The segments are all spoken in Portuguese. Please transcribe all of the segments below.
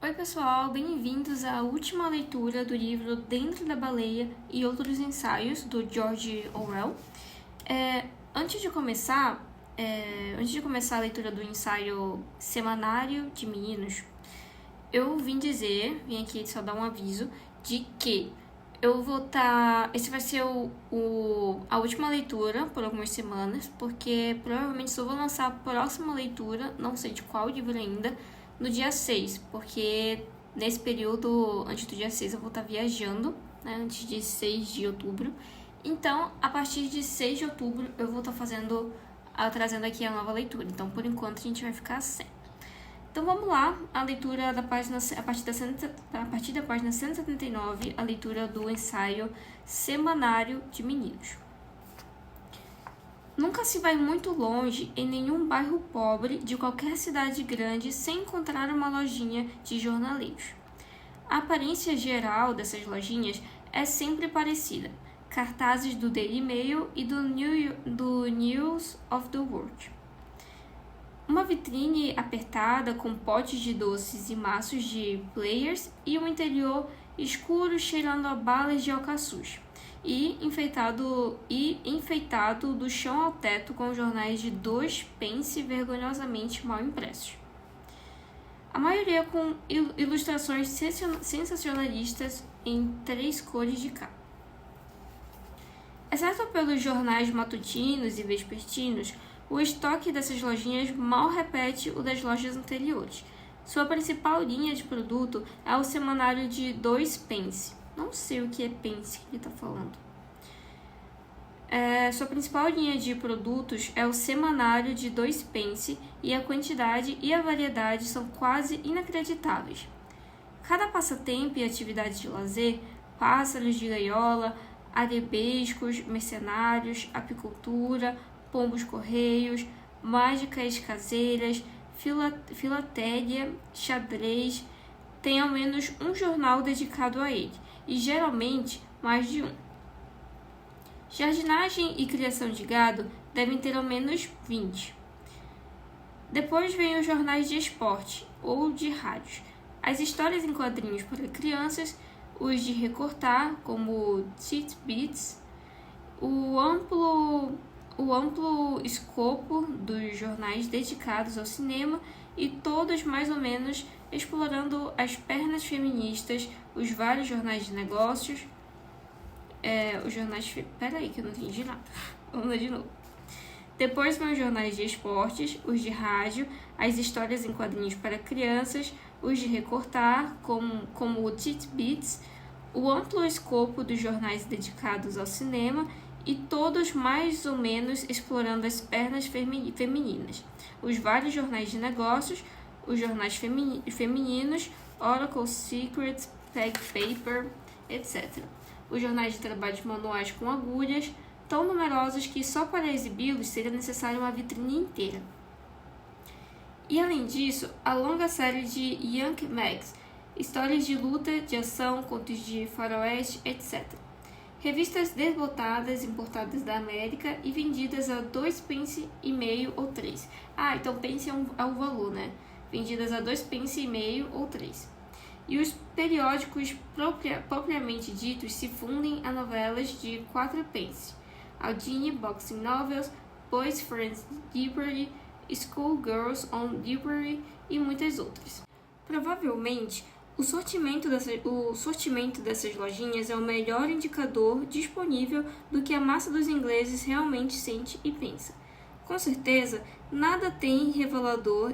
Oi pessoal, bem-vindos à última leitura do livro Dentro da Baleia e Outros Ensaios, do George Orwell. Antes de começar a leitura do ensaio Semanário de Meninos, eu vim aqui só dar um aviso de que eu vou estar... Esse vai ser a última leitura por algumas semanas, porque provavelmente só vou lançar a próxima leitura, não sei de qual livro ainda, no dia 6, porque nesse período, antes do dia 6, eu vou estar viajando, né, antes de 6 de outubro. Então, a partir de 6 de outubro, eu vou estar trazendo aqui a nova leitura. Então, por enquanto, a gente vai ficar sem. Então, vamos lá, a leitura da página, a partir da página 179, a leitura do ensaio Semanário de Meninos. Nunca se vai muito longe em nenhum bairro pobre de qualquer cidade grande sem encontrar uma lojinha de jornaleiros. A aparência geral dessas lojinhas é sempre parecida: cartazes do Daily Mail e do News of the World. Uma vitrine apertada com potes de doces e maços de players e um interior escuro cheirando a balas de alcaçuz. E enfeitado do chão ao teto com jornais de 2 pence vergonhosamente mal impressos. A maioria com ilustrações sensacionalistas em 3 cores de capa. Exceto pelos jornais matutinos e vespertinos, o estoque dessas lojinhas mal repete o das lojas anteriores. Sua principal linha de produto é o semanário de 2 pence. Não sei o que é pence que ele está falando. Sua principal linha de produtos é o semanário de 2 pence e a quantidade e a variedade são quase inacreditáveis. Cada passatempo e atividade de lazer, pássaros de gaiola, arabescos, mercenários, apicultura, pombos-correios, mágicas caseiras, filatélia, xadrez, tem ao menos um jornal dedicado a ele, e geralmente mais de um. Jardinagem e criação de gado devem ter ao menos 20. Depois vêm os jornais de esporte ou de rádios, as histórias em quadrinhos para crianças, os de recortar, como Titbits, o amplo escopo dos jornais dedicados ao cinema e todos mais ou menos explorando as pernas feministas, os vários jornais de negócios, Peraí que eu não entendi nada. Vamos lá de novo. Depois vem os jornais de esportes, os de rádio, as histórias em quadrinhos para crianças, os de recortar, como o Titbits, o amplo escopo dos jornais dedicados ao cinema e todos mais ou menos explorando as pernas femininas, os vários jornais de negócios, os jornais femininos, Oracle Secrets, Peg Paper, etc. Os jornais de trabalhos manuais com agulhas, tão numerosos que só para exibi-los seria necessária uma vitrine inteira. E além disso, a longa série de Young Mags, histórias de luta, de ação, contos de faroeste, etc. Revistas desbotadas, importadas da América e vendidas a 2 pence e meio ou 3. Então pence é o valor, né? Vendidas a 2 pence e meio ou 3. E os periódicos propriamente ditos se fundem a novelas de 4 pence, Aldine, Boxing Novels, Boys Friends Library, School Girls on Library e muitas outras. Provavelmente, o sortimento dessas lojinhas é o melhor indicador disponível do que a massa dos ingleses realmente sente e pensa. Com certeza, nada tão revelador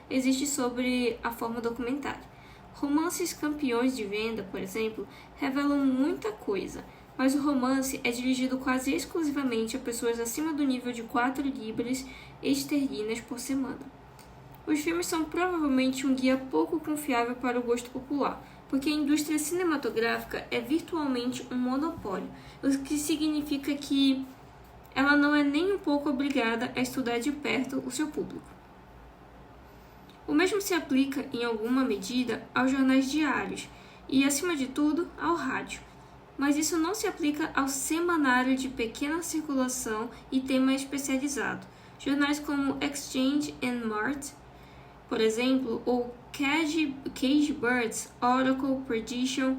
existe sobre a forma documentária. Romances campeões de venda, por exemplo, revelam muita coisa, mas o romance é dirigido quase exclusivamente a pessoas acima do nível de 4 libras esterlinas por semana. Os filmes são provavelmente um guia pouco confiável para o gosto popular, porque a indústria cinematográfica é virtualmente um monopólio, o que significa que ela não é nem um pouco obrigada a estudar de perto o seu público. O mesmo se aplica, em alguma medida, aos jornais diários e, acima de tudo, ao rádio. Mas isso não se aplica ao semanário de pequena circulação e tema especializado. Jornais como Exchange and Mart Por exemplo, o Cage Birds, Oracle, Prediction,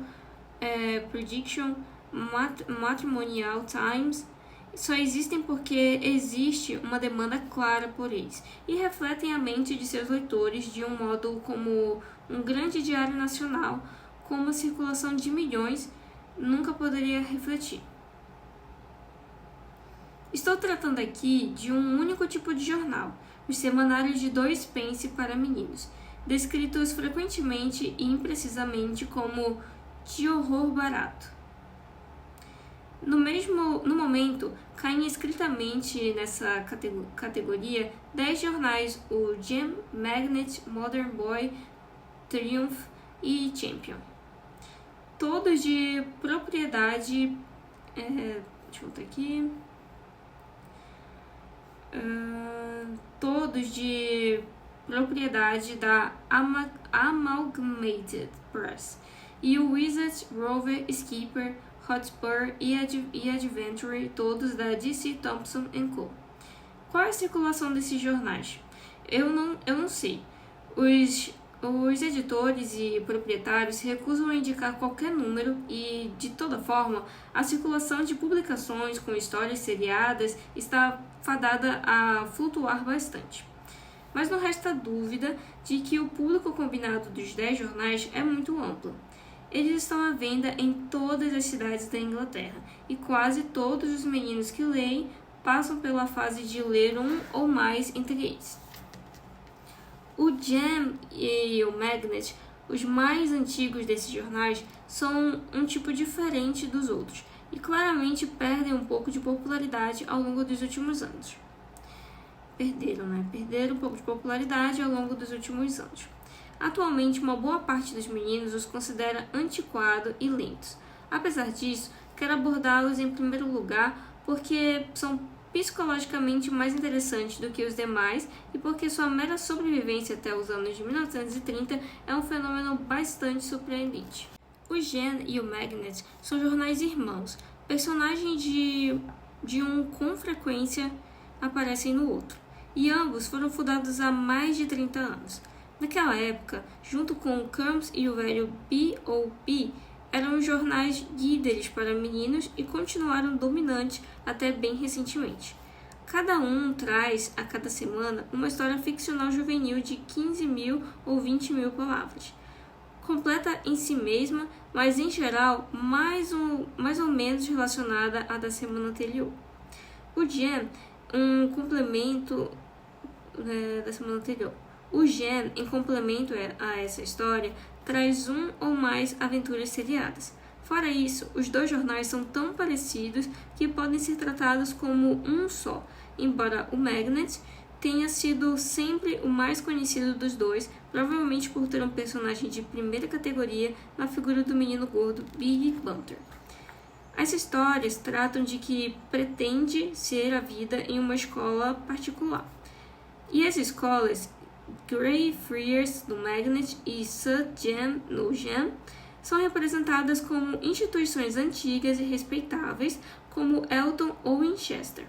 Matrimonial Times, só existem porque existe uma demanda clara por eles e refletem a mente de seus leitores de um modo como um grande diário nacional, com uma circulação de milhões, nunca poderia refletir. Estou tratando aqui de um único tipo de jornal, os semanários de 2 pence para meninos, descritos frequentemente e imprecisamente como de horror barato. No momento, caem escritamente nessa categoria 10 jornais, o Gem, Magnet, Modern Boy, Triumph e Champion. Todos de propriedade... deixa eu botar aqui... todos de propriedade da Amalgamated Press, e o Wizard, Rover, Skipper, Hotspur e Adventure, todos da DC Thompson & Co. Qual é a circulação desses jornais? Eu não sei. Os editores e proprietários se recusam a indicar qualquer número e, de toda forma, a circulação de publicações com histórias seriadas está fadada a flutuar bastante. Mas não resta dúvida de que o público combinado dos 10 jornais é muito amplo. Eles estão à venda em todas as cidades da Inglaterra, e quase todos os meninos que leem passam pela fase de ler um ou mais entre eles. O Gem e o Magnet, os mais antigos desses jornais, são um tipo diferente dos outros e claramente perdem um pouco de popularidade ao longo dos últimos anos. Perderam um pouco de popularidade ao longo dos últimos anos. Atualmente, uma boa parte dos meninos os considera antiquados e lentos. Apesar disso, quero abordá-los em primeiro lugar porque são psicologicamente mais interessantes do que os demais e porque sua mera sobrevivência até os anos de 1930 é um fenômeno bastante surpreendente. O Gem e o Magnet são jornais irmãos, personagens de um com frequência aparecem no outro, e ambos foram fundados há mais de 30 anos. Naquela época, junto com o Crumbs e o velho B.O.B., eram jornais líderes para meninos e continuaram dominantes até bem recentemente. Cada um traz, a cada semana, uma história ficcional juvenil de 15.000 ou 20.000 palavras. Completa em si mesma, mas em geral mais ou menos relacionada à da semana anterior. O Gem, um complemento da semana anterior. O Gem, em complemento a essa história, traz um ou mais aventuras seriadas. Fora isso, os 2 jornais são tão parecidos que podem ser tratados como um só, embora o Magnet tenha sido sempre o mais conhecido dos 2, provavelmente por ter um personagem de primeira categoria na figura do menino gordo Billy Bunter. As histórias tratam de que pretende ser a vida em uma escola particular. E as escolas Greyfriars no Magnet e St. Gem no Gem são representadas como instituições antigas e respeitáveis, como Elton ou Winchester.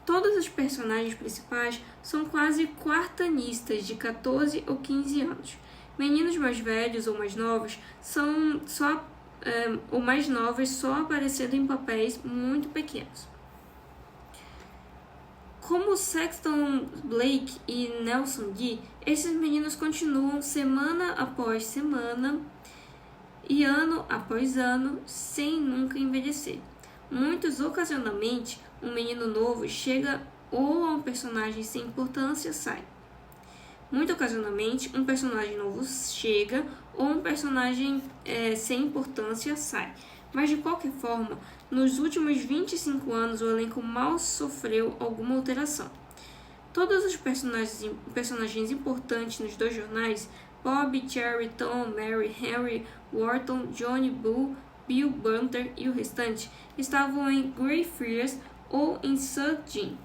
Todos os personagens principais são quase quartanistas de 14 ou 15 anos. Meninos mais velhos ou mais novos são só aparecendo em papéis muito pequenos. Como Sexton Blake e Nelson Gee, esses meninos continuam semana após semana e ano após ano sem nunca envelhecer. Ocasionalmente, um menino novo chega ou a um personagem sem importância sai. Muito ocasionalmente, um personagem novo chega ou um personagem sem importância sai. Mas, de qualquer forma, nos últimos 25 anos o elenco mal sofreu alguma alteração. Todos os personagens importantes nos 2 jornais, Bob, Cherry, Tom, Mary, Henry, Wharton, Johnny, Bull, Bill Bunter e o restante, estavam em Greyfriars ou em St. Gem,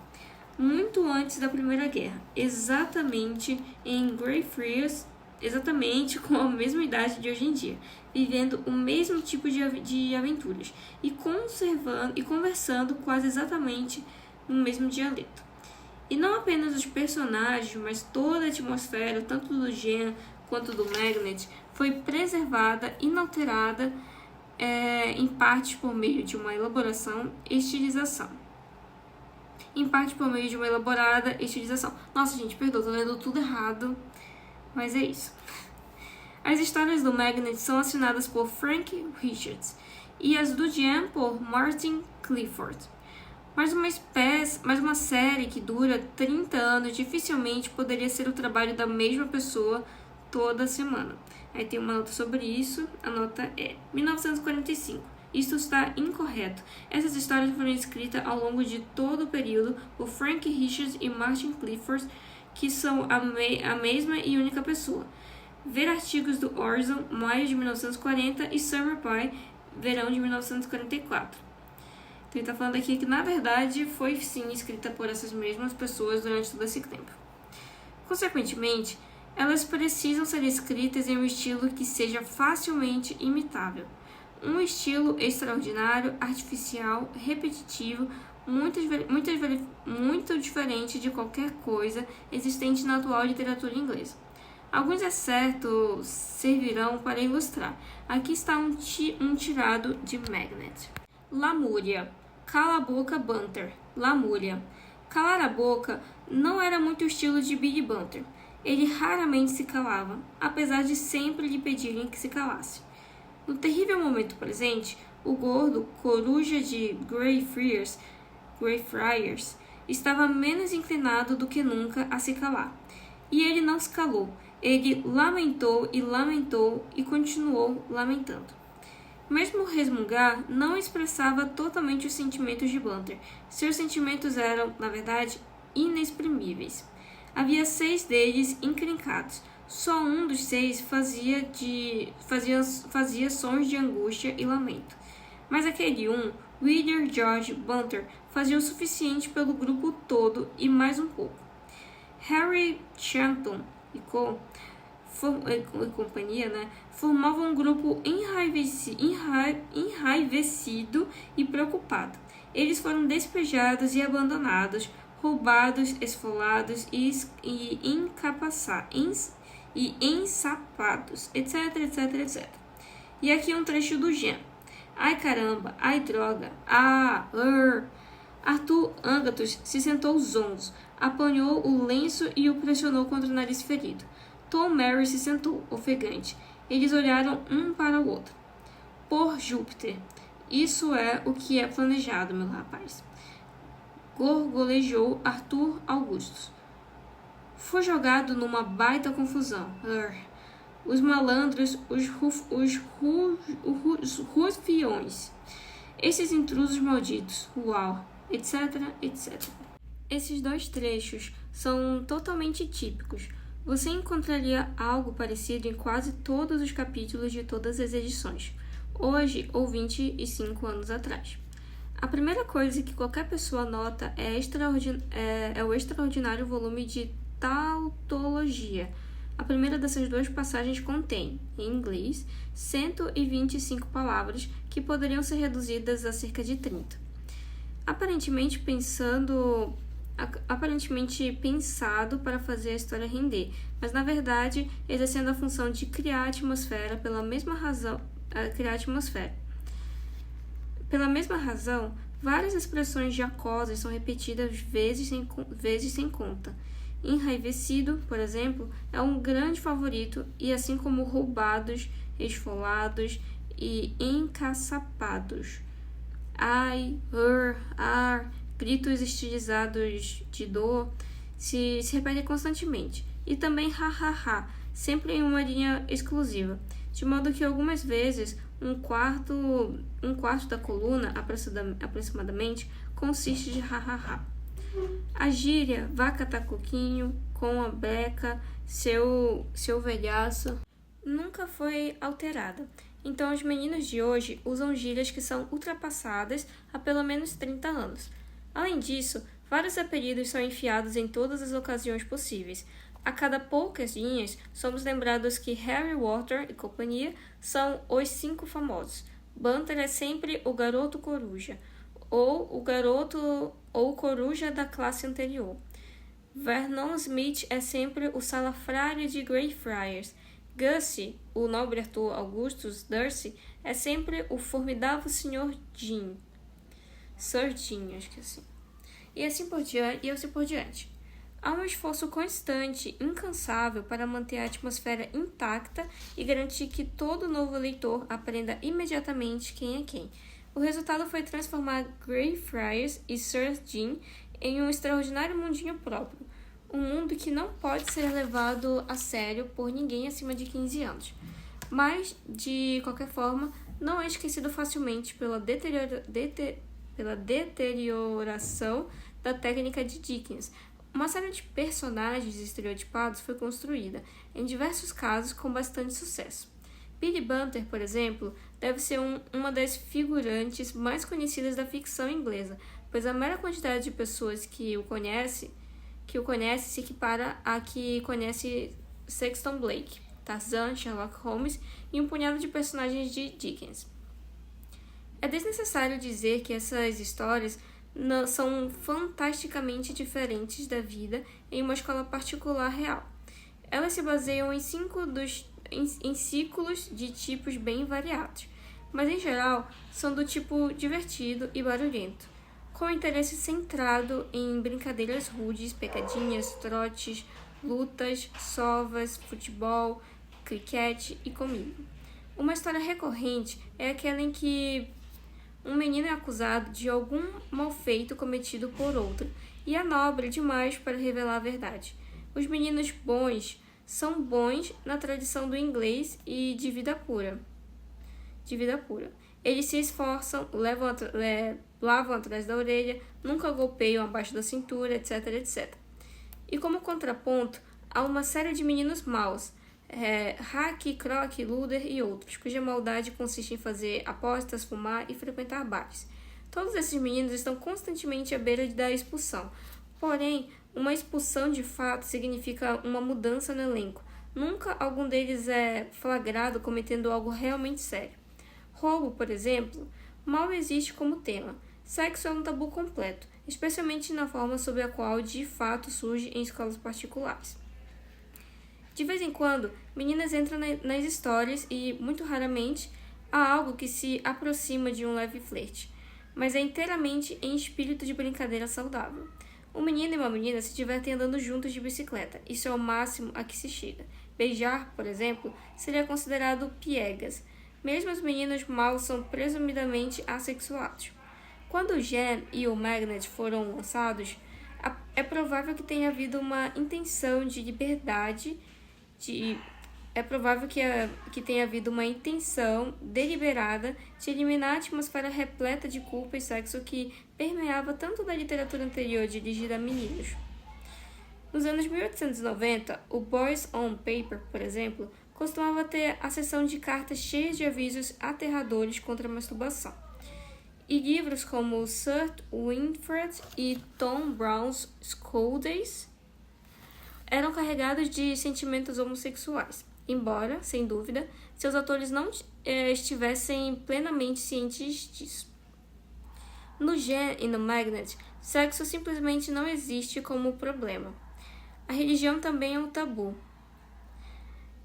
muito antes da Primeira Guerra, exatamente em Greyfriars, exatamente com a mesma idade de hoje em dia, vivendo o mesmo tipo de aventuras e conversando quase exatamente no mesmo dialeto. E não apenas os personagens, mas toda a atmosfera, tanto do Jean quanto do Magnet, foi preservada, inalterada, em parte por meio de uma elaboração e estilização. Nossa, gente, perdoa, tô lendo tudo errado, mas é isso. As histórias do Magnet são assinadas por Frank Richards e as do Jean por Martin Clifford. Mas uma série que dura 30 anos dificilmente poderia ser o trabalho da mesma pessoa toda semana. Aí tem uma nota sobre isso, a nota é 1945. Isto está incorreto. Essas histórias foram escritas ao longo de todo o período por Frank Richards e Martin Clifford, que são a mesma e única pessoa. Ver artigos do Orson, maio de 1940, e Summer Pie, verão de 1944. Então ele está falando aqui que, na verdade, foi sim escrita por essas mesmas pessoas durante todo esse tempo. Consequentemente, elas precisam ser escritas em um estilo que seja facilmente imitável. Um estilo extraordinário, artificial, repetitivo, muito diferente de qualquer coisa existente na atual literatura inglesa. Alguns excertos servirão para ilustrar. Aqui está um tirado de Magnet. Lamúria. Cala a boca, Bunter. Lamúria. Calar a boca não era muito o estilo de Billy Bunter. Ele raramente se calava, apesar de sempre lhe pedirem que se calasse. No terrível momento presente, o gordo coruja de Greyfriars estava menos inclinado do que nunca a se calar. E ele não se calou. Ele lamentou e continuou lamentando. Mesmo resmungar não expressava totalmente os sentimentos de Bunter. Seus sentimentos eram, na verdade, inexprimíveis. Havia 6 deles encrencados. Só um dos 6 fazia sons de angústia e lamento. Mas aquele William George Bunter, fazia o suficiente pelo grupo todo e mais um pouco. Harry Champton e companhia, formavam um grupo enraivecido e preocupado. Eles foram despejados e abandonados, roubados, esfolados e ensapados, etc, etc, etc. E aqui um trecho do Jean. Ai caramba, ai droga, Arthur Angatus se sentou zonzo, apanhou o lenço e o pressionou contra o nariz ferido. Tom Mary se sentou, ofegante. Eles olharam um para o outro. Por Júpiter, isso é o que é planejado, meu rapaz. Gorgolejou Arthur Augustus. Foi jogado numa baita confusão. Os malandros, os rufiões, esses intrusos malditos, uau, etc, etc. Esses 2 trechos são totalmente típicos. Você encontraria algo parecido em quase todos os capítulos de todas as edições, hoje ou 25 anos atrás. A primeira coisa que qualquer pessoa nota é o extraordinário volume de tautologia. A primeira dessas 2 passagens contém, em inglês, 125 palavras que poderiam ser reduzidas a cerca de 30. Aparentemente pensado para fazer a história render, mas na verdade exercendo a função de criar atmosfera pela mesma razão, várias expressões jocosas são repetidas vezes sem conta. Enraivecido, por exemplo, é um grande favorito, e assim como roubados, esfolados e encaçapados. Ai, ar, gritos estilizados de dor se repetem constantemente. E também ha, sempre em uma linha exclusiva, de modo que algumas vezes um quarto da coluna, aproximadamente, consiste de ha. A gíria vá catar coquinho, com a beca, seu velhaço, nunca foi alterada. Então os meninos de hoje usam gírias que são ultrapassadas há pelo menos 30 anos. Além disso, vários apelidos são enfiados em todas as ocasiões possíveis. A cada poucas linhas, somos lembrados que Harry Potter e companhia são os 5 famosos. Bunter é sempre o garoto coruja, ou o coruja da classe anterior. Vernon Smith é sempre o salafrário de Greyfriars. Gussie, o nobre Arthur Augustus Darcy, é sempre o formidável Sr. Jean. Sir Jean, acho que é assim. E assim por diante. Há um esforço constante, incansável, para manter a atmosfera intacta e garantir que todo novo leitor aprenda imediatamente quem é quem. O resultado foi transformar Greyfriars e Sir Jean em um extraordinário mundinho próprio. Um mundo que não pode ser levado a sério por ninguém acima de 15 anos. Mas, de qualquer forma, não é esquecido facilmente pela deterioração da técnica de Dickens. Uma série de personagens estereotipados foi construída, em diversos casos com bastante sucesso. Billy Bunter, por exemplo, deve ser uma das figurantes mais conhecidas da ficção inglesa, pois a mera quantidade de pessoas que o conhece se equipara a que conhece Sexton Blake, Tarzan, Sherlock Holmes e um punhado de personagens de Dickens. É desnecessário dizer que essas histórias são fantasticamente diferentes da vida em uma escola particular real. Elas se baseiam em ciclos de tipos bem variados, mas em geral são do tipo divertido e barulhento, com interesse centrado em brincadeiras rudes, pegadinhas, trotes, lutas, sovas, futebol, criquete e comida. Uma história recorrente é aquela em que um menino é acusado de algum malfeito cometido por outro e é nobre demais para revelar a verdade. Os meninos bons são bons na tradição do inglês e de vida pura. Eles se esforçam, lavam atrás da orelha, nunca golpeiam abaixo da cintura, etc, etc. E como contraponto, há uma série de meninos maus, Hack, Croc, Luder e outros, cuja maldade consiste em fazer apostas, fumar e frequentar bares. Todos esses meninos estão constantemente à beira da expulsão. Porém, uma expulsão de fato significa uma mudança no elenco. Nunca algum deles é flagrado cometendo algo realmente sério. Roubo, por exemplo, mal existe como tema. Sexo é um tabu completo, especialmente na forma sob a qual de fato surge em escolas particulares. De vez em quando, meninas entram nas histórias e, muito raramente, há algo que se aproxima de um leve flerte, mas é inteiramente em espírito de brincadeira saudável. Um menino e uma menina se divertem andando juntos de bicicleta, isso é o máximo a que se chega. Beijar, por exemplo, seria considerado piegas. Mesmo os meninos maus são presumidamente assexuados. Quando o Gem e o Magnet foram lançados, é provável que tenha havido uma intenção de liberdade. É provável que tenha havido uma intenção deliberada de eliminar a atmosfera repleta de culpa e sexo que permeava tanto da literatura anterior dirigida a meninos. Nos anos 1890, o Boys on Paper, por exemplo, costumava ter a seção de cartas cheias de avisos aterradores contra a masturbação. E livros como Sir Winfred e Tom Brown's Schooldays eram carregados de sentimentos homossexuais, embora, sem dúvida, seus autores não estivessem plenamente cientes disso. No Gem e no Magnet, sexo simplesmente não existe como problema. A religião também é um tabu.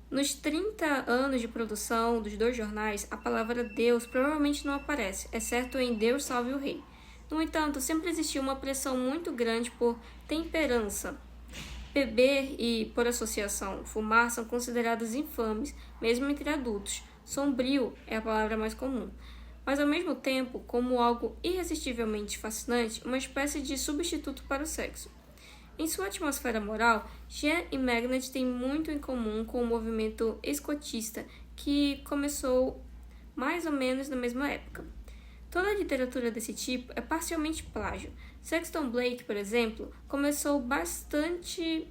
Nos 30 anos de produção dos dois jornais, a palavra Deus provavelmente não aparece, exceto em Deus Salve o Rei. No entanto, sempre existiu uma pressão muito grande por temperança. Beber e, por associação, fumar são considerados infames, mesmo entre adultos. Sombrio é a palavra mais comum. Mas, ao mesmo tempo, como algo irresistivelmente fascinante, uma espécie de substituto para o sexo. Em sua atmosfera moral, Gem e Magnet têm muito em comum com o movimento escotista, que começou mais ou menos na mesma época. Toda a literatura desse tipo é parcialmente plágio. Sexton Blake, por exemplo, começou bastante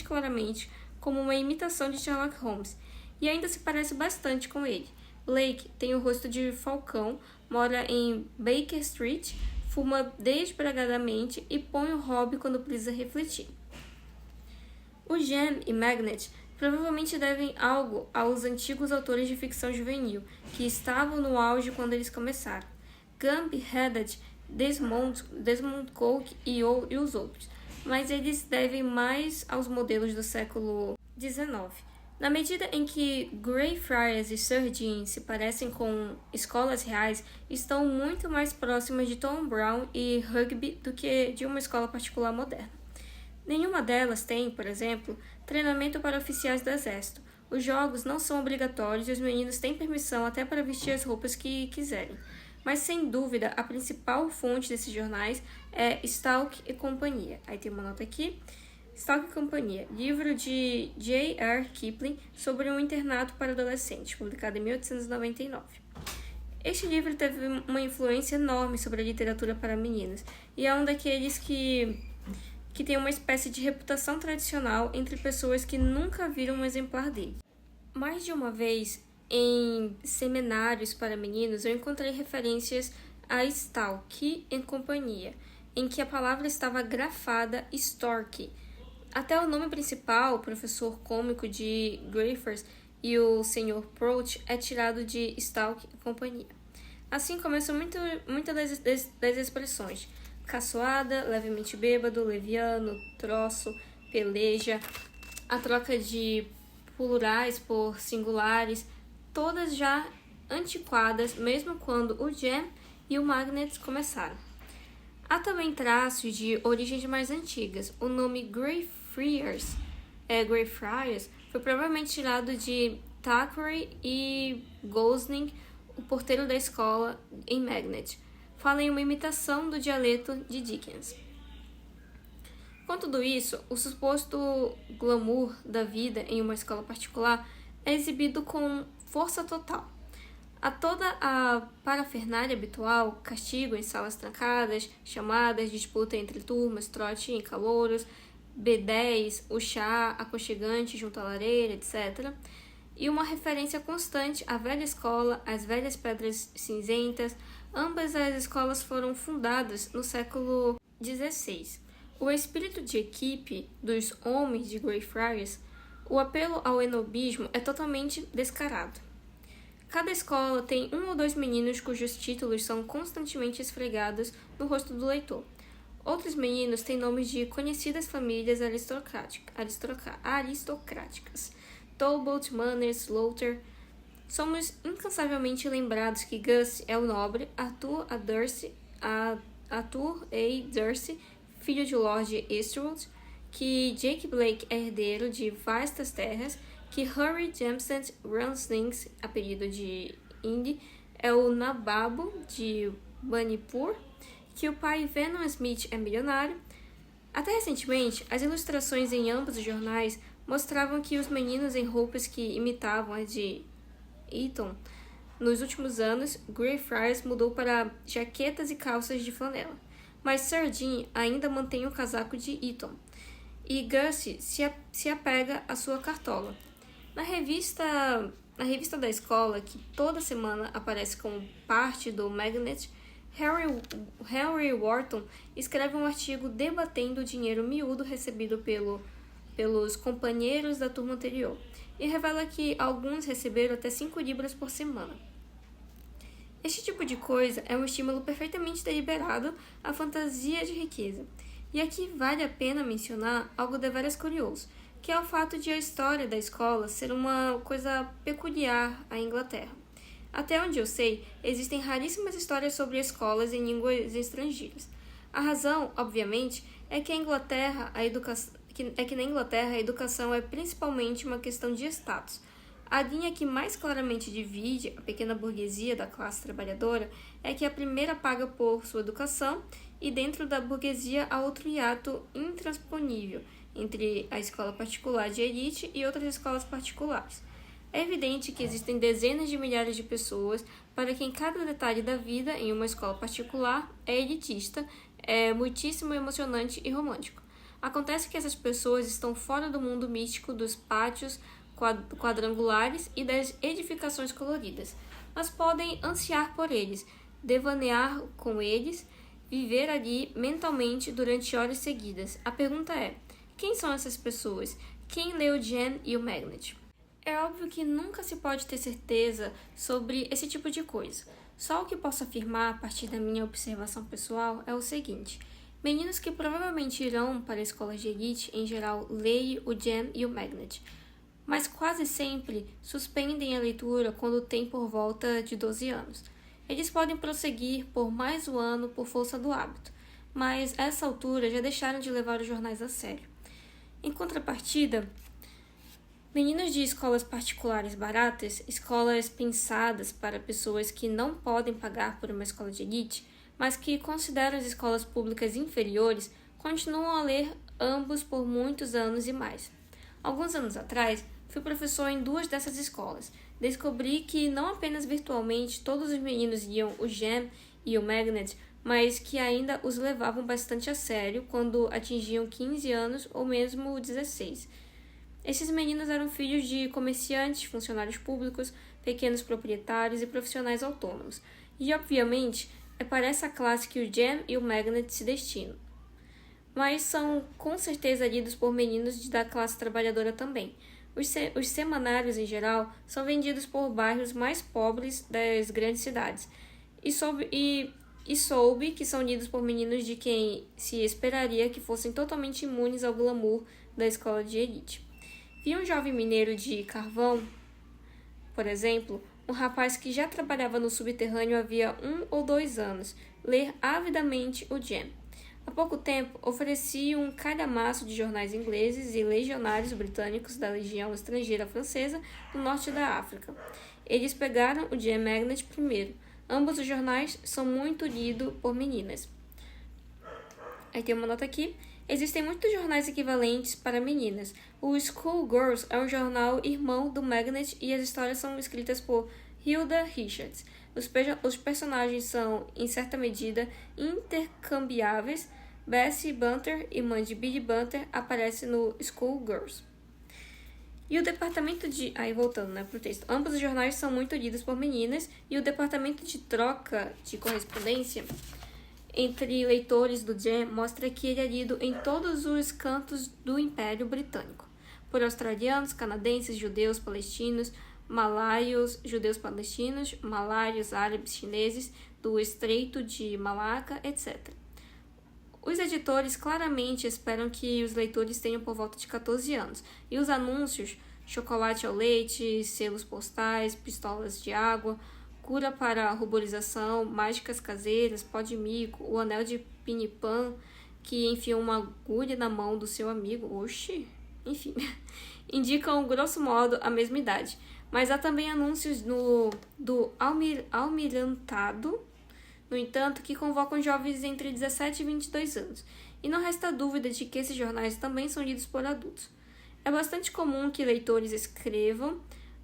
claramente como uma imitação de Sherlock Holmes, e ainda se parece bastante com ele. Blake tem o rosto de falcão, mora em Baker Street, fuma desbragadamente e põe o hobby quando precisa refletir. O Gem e Magnet provavelmente devem algo aos antigos autores de ficção juvenil, que estavam no auge quando eles começaram. Gump, Haddad, Desmond Coke e os outros. mas eles devem mais aos modelos do século XIX. Na medida em que Greyfriars e Sardine se parecem com escolas reais, estão muito mais próximas de Tom Brown e Rugby do que de uma escola particular moderna. Nenhuma delas tem, por exemplo, treinamento para oficiais do exército. Os jogos não são obrigatórios e os meninos têm permissão até para vestir as roupas que quiserem. Mas, sem dúvida, a principal fonte desses jornais é Stalk e Companhia. Aí tem uma nota aqui. Stalk e Companhia, livro de J.R. Kipling sobre um internato para adolescentes, publicado em 1899. Este livro teve uma influência enorme sobre a literatura para meninas, e é um daqueles que tem uma espécie de reputação tradicional entre pessoas que nunca viram um exemplar dele. Mais de uma vez, em seminários para meninos, eu encontrei referências a Stalk e Companhia, em que a palavra estava grafada Stork. Até o nome principal, o professor cômico de Greyfriars e o Sr. Prout, é tirado de Stalk e Companhia. Assim começam muitas das expressões: caçoada, levemente bêbado, leviano, troço, peleja, a troca de plurais por singulares, todas já antiquadas, mesmo quando o Jam e o Magnet começaram. Há também traços de origens mais antigas. O nome Greyfriars foi provavelmente tirado de Thackeray e Gosling, o porteiro da escola em Magnet. Fala em uma imitação do dialeto de Dickens. Com tudo isso, o suposto glamour da vida em uma escola particular é exibido com força total. A toda a parafernália habitual, castigo em salas trancadas, chamadas, disputa entre turmas, trote em calouros, B10, o chá aconchegante junto à lareira, etc. E uma referência constante à velha escola, às velhas pedras cinzentas. Ambas as escolas foram fundadas no século XVI. O espírito de equipe dos homens de Greyfriars, o apelo ao enobismo é totalmente descarado. Cada escola tem um ou dois meninos cujos títulos são constantemente esfregados no rosto do leitor. Outros meninos têm nomes de conhecidas famílias aristocráticas. Talbot, Manners, Slaughter. Somos incansavelmente lembrados que Gus é o nobre, Arthur A. Darcy, filho de Lord Eastwood, que Jake Blake é herdeiro de vastas terras, que Harry Jamstead Ranslings, apelido de Indy, é o Nababo de Banipur, que o pai Venom Smith é milionário. Até recentemente, as ilustrações em ambos os jornais mostravam que os meninos em roupas que imitavam as de Eton. Nos últimos anos, Greyfriars mudou para jaquetas e calças de flanela, mas Sardine ainda mantém o casaco de Eton, e Gussie se apega à sua cartola. Na revista da escola, que toda semana aparece como parte do Magnet, Henry Wharton escreve um artigo debatendo o dinheiro miúdo recebido pelos companheiros da turma anterior, e revela que alguns receberam até 5 libras por semana. Este tipo de coisa é um estímulo perfeitamente deliberado à fantasia de riqueza. E aqui vale a pena mencionar algo deveras curioso, que é o fato de a história da escola ser uma coisa peculiar à Inglaterra. Até onde eu sei, existem raríssimas histórias sobre escolas em línguas estrangeiras. A razão, obviamente, é que na Inglaterra a educação é principalmente uma questão de status. A linha que mais claramente divide a pequena burguesia da classe trabalhadora é que a primeira paga por sua educação, e dentro da burguesia há outro hiato intransponível entre a escola particular de elite e outras escolas particulares. É evidente que existem dezenas de milhares de pessoas para quem cada detalhe da vida em uma escola particular é elitista, é muitíssimo emocionante e romântico. Acontece que essas pessoas estão fora do mundo místico dos pátios quadrangulares e das edificações coloridas, mas podem ansiar por eles, devanear com eles, viver ali mentalmente durante horas seguidas. A pergunta é: quem são essas pessoas? Quem leu Jam e o Magnet? É óbvio que nunca se pode ter certeza sobre esse tipo de coisa. Só o que posso afirmar a partir da minha observação pessoal é o seguinte: Meninos que provavelmente irão para escolas de elite, em geral, leem o Jam e o Magnet, mas quase sempre suspendem a leitura quando têm por volta de 12 anos. Eles podem prosseguir por mais um ano por força do hábito, mas a essa altura já deixaram de levar os jornais a sério. Em contrapartida, meninos de escolas particulares baratas, escolas pensadas para pessoas que não podem pagar por uma escola de elite, mas que consideram as escolas públicas inferiores, continuam a ler ambos por muitos anos e mais. Alguns anos atrás, fui professor em 2 dessas escolas. Descobri que não apenas virtualmente todos os meninos liam o Jam e o Magnet, mas que ainda os levavam bastante a sério quando atingiam 15 anos ou mesmo 16. Esses meninos eram filhos de comerciantes, funcionários públicos, pequenos proprietários e profissionais autônomos. E, obviamente, é para essa classe que o Jam e o Magnet se destinam. Mas são com certeza lidos por meninos da classe trabalhadora também. Os semanários, em geral, são vendidos por bairros mais pobres das grandes cidades. E soube que são lidos por meninos de quem se esperaria que fossem totalmente imunes ao glamour da escola de elite. Vi um jovem mineiro de carvão, por exemplo, um rapaz que já trabalhava no subterrâneo havia 1 ou 2 anos, ler avidamente o Jam. Há pouco tempo, ofereci um calhamaço de jornais ingleses e legionários britânicos da Legião Estrangeira Francesa no norte da África. Eles pegaram o Jam Magnet primeiro. Ambos os jornais são muito lidos por meninas. Aí tem uma nota aqui. Existem muitos jornais equivalentes para meninas. O School Girls é um jornal irmão do Magnet e as histórias são escritas por Hilda Richards. Os personagens são, em certa medida, intercambiáveis. Bessie Bunter, irmã de Billy Bunter, aparece no School Girls. E o departamento de... Aí, voltando, pro texto. Ambos os jornais são muito lidos por meninas e o departamento de troca de correspondência entre leitores do Jam mostra que ele é lido em todos os cantos do Império Britânico, por australianos, canadenses, judeus, palestinos, malaios, árabes, chineses, do Estreito de Malaca, etc. Os editores claramente esperam que os leitores tenham por volta de 14 anos, e os anúncios, chocolate ao leite, selos postais, pistolas de água, cura para ruborização, mágicas caseiras, pó de mico, o anel de pinipan que enfia uma agulha na mão do seu amigo, enfim, indicam, grosso modo, a mesma idade. Mas há também anúncios do almirantado, no entanto, que convocam jovens entre 17 e 22 anos. E não resta dúvida de que esses jornais também são lidos por adultos. É bastante comum que leitores escrevam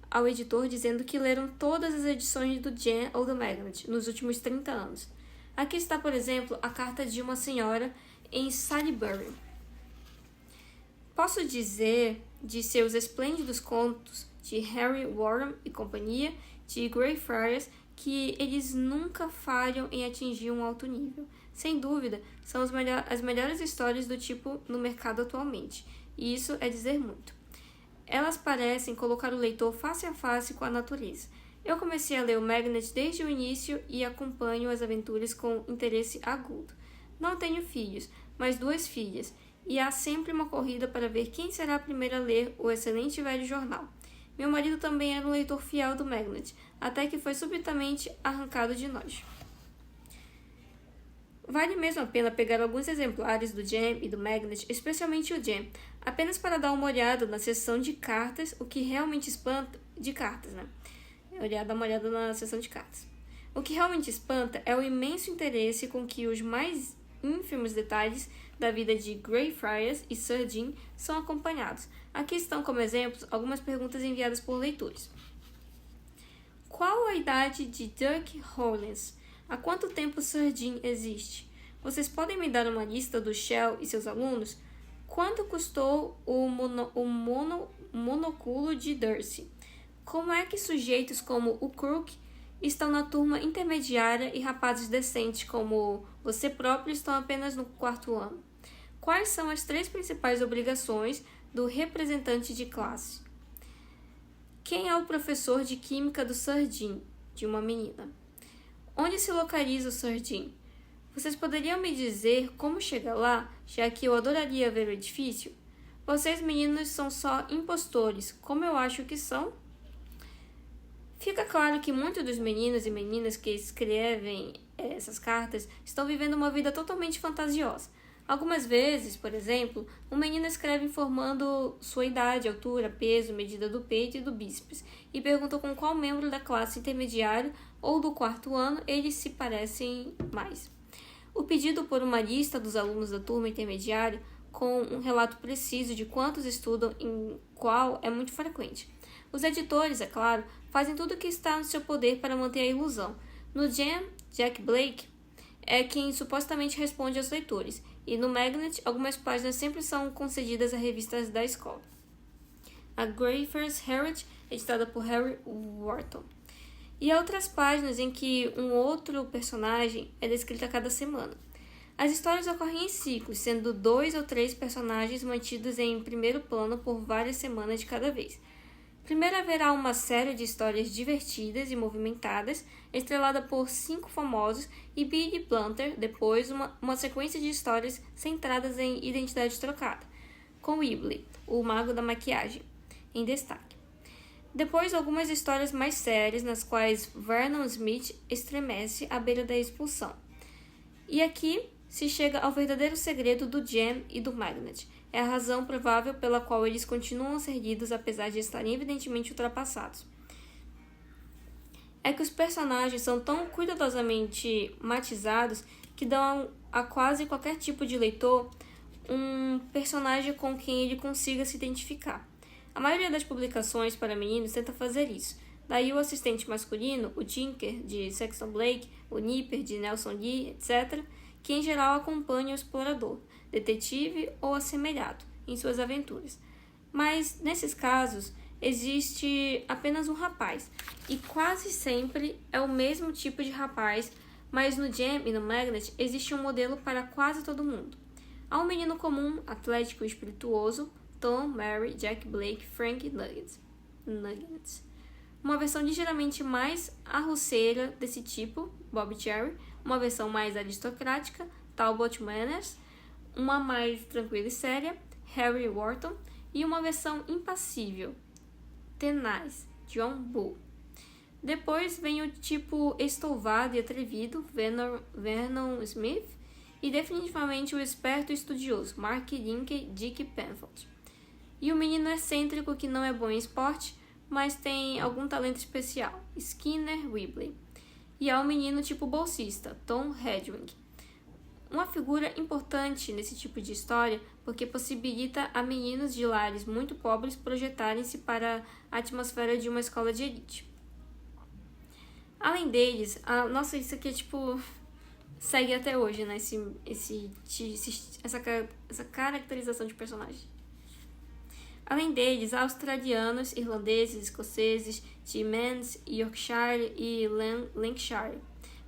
ao editor dizendo que leram todas as edições do Jam ou do Magnet nos últimos 30 anos. Aqui está, por exemplo, a carta de uma senhora em Salisbury. Posso dizer de seus esplêndidos contos de Harry Warren e companhia, de Greyfriars, que eles nunca falham em atingir um alto nível. Sem dúvida, são as melhores histórias do tipo no mercado atualmente, e isso é dizer muito. Elas parecem colocar o leitor face a face com a natureza. Eu comecei a ler o Magnet desde o início e acompanho as aventuras com interesse agudo. Não tenho filhos, mas 2 filhas, e há sempre uma corrida para ver quem será a primeira a ler o excelente velho jornal. Meu marido também era um leitor fiel do Magnet, até que foi subitamente arrancado de nós. Vale mesmo a pena pegar alguns exemplares do Jam e do Magnet, especialmente o Jam, apenas para dar uma olhada na seção de cartas, o que realmente espanta... de cartas, né? Dar uma olhada na seção de cartas. O que realmente espanta é o imenso interesse com que os mais ínfimos detalhes da vida de Greyfriars e Sir Jim são acompanhados. Aqui estão como exemplos algumas perguntas enviadas por leitores. Qual a idade de Dirk Hollins? Há quanto tempo Sir Jim existe? Vocês podem me dar uma lista do Shell e seus alunos? Quanto custou o monóculo de Darcy? Como é que sujeitos como o Crook estão na turma intermediária e rapazes decentes como você próprio estão apenas no 4º ano? Quais são as 3 principais obrigações do representante de classe? Quem é o professor de química do Sir Jim? De uma menina. Onde se localiza o Sir Jim? Vocês poderiam me dizer como chegar lá, já que eu adoraria ver o edifício? Vocês meninos são só impostores, como eu acho que são. Fica claro que muitos dos meninos e meninas que escrevem essas cartas estão vivendo uma vida totalmente fantasiosa. Algumas vezes, por exemplo, um menino escreve informando sua idade, altura, peso, medida do peito e do bíceps e pergunta com qual membro da classe intermediária ou do quarto ano eles se parecem mais. O pedido por uma lista dos alunos da turma intermediária com um relato preciso de quantos estudam em qual é muito frequente. Os editores, é claro, fazem tudo o que está no seu poder para manter a ilusão. No Jam, Jack Blake é quem supostamente responde aos leitores, e no Magnet, algumas páginas sempre são concedidas a revistas da escola. A Greyfriars Herald, editada por Harry Wharton. E há outras páginas em que um outro personagem é descrito a cada semana. As histórias ocorrem em ciclos, sendo 2 ou 3 personagens mantidos em primeiro plano por várias semanas de cada vez. Primeiro haverá uma série de histórias divertidas e movimentadas, estrelada por 5 famosos, e Billy Blunter, depois uma sequência de histórias centradas em identidade trocada, com Weebly, o mago da maquiagem, em destaque. Depois algumas histórias mais sérias, nas quais Vernon Smith estremece à beira da expulsão. E aqui se chega ao verdadeiro segredo do Jam e do Magnet. É a razão provável pela qual eles continuam a ser lidos apesar de estarem evidentemente ultrapassados. É que os personagens são tão cuidadosamente matizados que dão a quase qualquer tipo de leitor um personagem com quem ele consiga se identificar. A maioria das publicações para meninos tenta fazer isso. Daí o assistente masculino, o Tinker, de Sexton Blake, o Nipper, de Nelson Lee, etc., que em geral acompanha o explorador, detetive ou assemelhado em suas aventuras. Mas, nesses casos, existe apenas um rapaz, e quase sempre é o mesmo tipo de rapaz, mas no Jam e no Magnet existe um modelo para quase todo mundo. Há um menino comum, atlético e espirituoso, Tom, Mary, Jack Blake, Frank e Nuggets. Uma versão ligeiramente mais arroceira desse tipo, Bob Cherry, uma versão mais aristocrática, Talbot Manners, uma mais tranquila e séria, Harry Wharton, e uma versão impassível, tenaz, John Bull. Depois vem o tipo estouvado e atrevido, Vernon Smith, e definitivamente o esperto e estudioso, Mark Linkey, Dick Penfold. E o menino excêntrico que não é bom em esporte, mas tem algum talento especial, Skinner Weebly. E há o menino tipo bolsista, Tom Hedwig. Uma figura importante nesse tipo de história porque possibilita a meninos de lares muito pobres projetarem-se para a atmosfera de uma escola de elite. Além deles, nossa, isso aqui é tipo... segue até hoje, né? Essa caracterização de personagem. Além deles, há australianos, irlandeses, escoceses, de Mans, Yorkshire e Lancashire,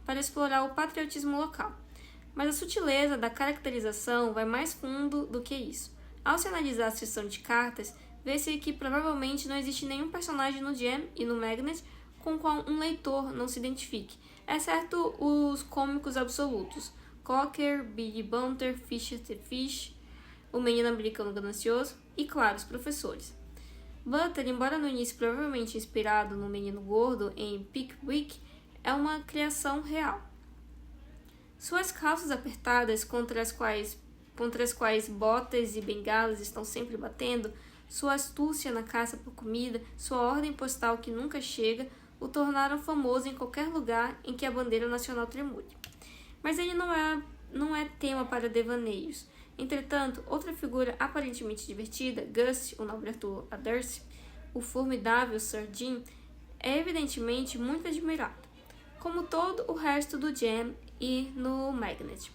para explorar o patriotismo local. Mas a sutileza da caracterização vai mais fundo do que isso. Ao se analisar a seção de cartas, vê-se que provavelmente não existe nenhum personagem no Jam e no Magnet com o qual um leitor não se identifique, exceto os cômicos absolutos, Cocker, Billy Bunter, Fisher the Fish, o menino americano ganancioso e, claro, os professores. Bunter, embora no início provavelmente inspirado no menino gordo em Pickwick, é uma criação real. Suas calças apertadas contra as quais botas e bengalas estão sempre batendo, sua astúcia na caça por comida, sua ordem postal que nunca chega, o tornaram famoso em qualquer lugar em que a bandeira nacional tremule. Mas ele não é tema para devaneios. Entretanto, outra figura aparentemente divertida, Gus, o nobre Arthur Aderce, o formidável Sir Jim, é evidentemente muito admirado, como todo o resto do Jam e no Magnet.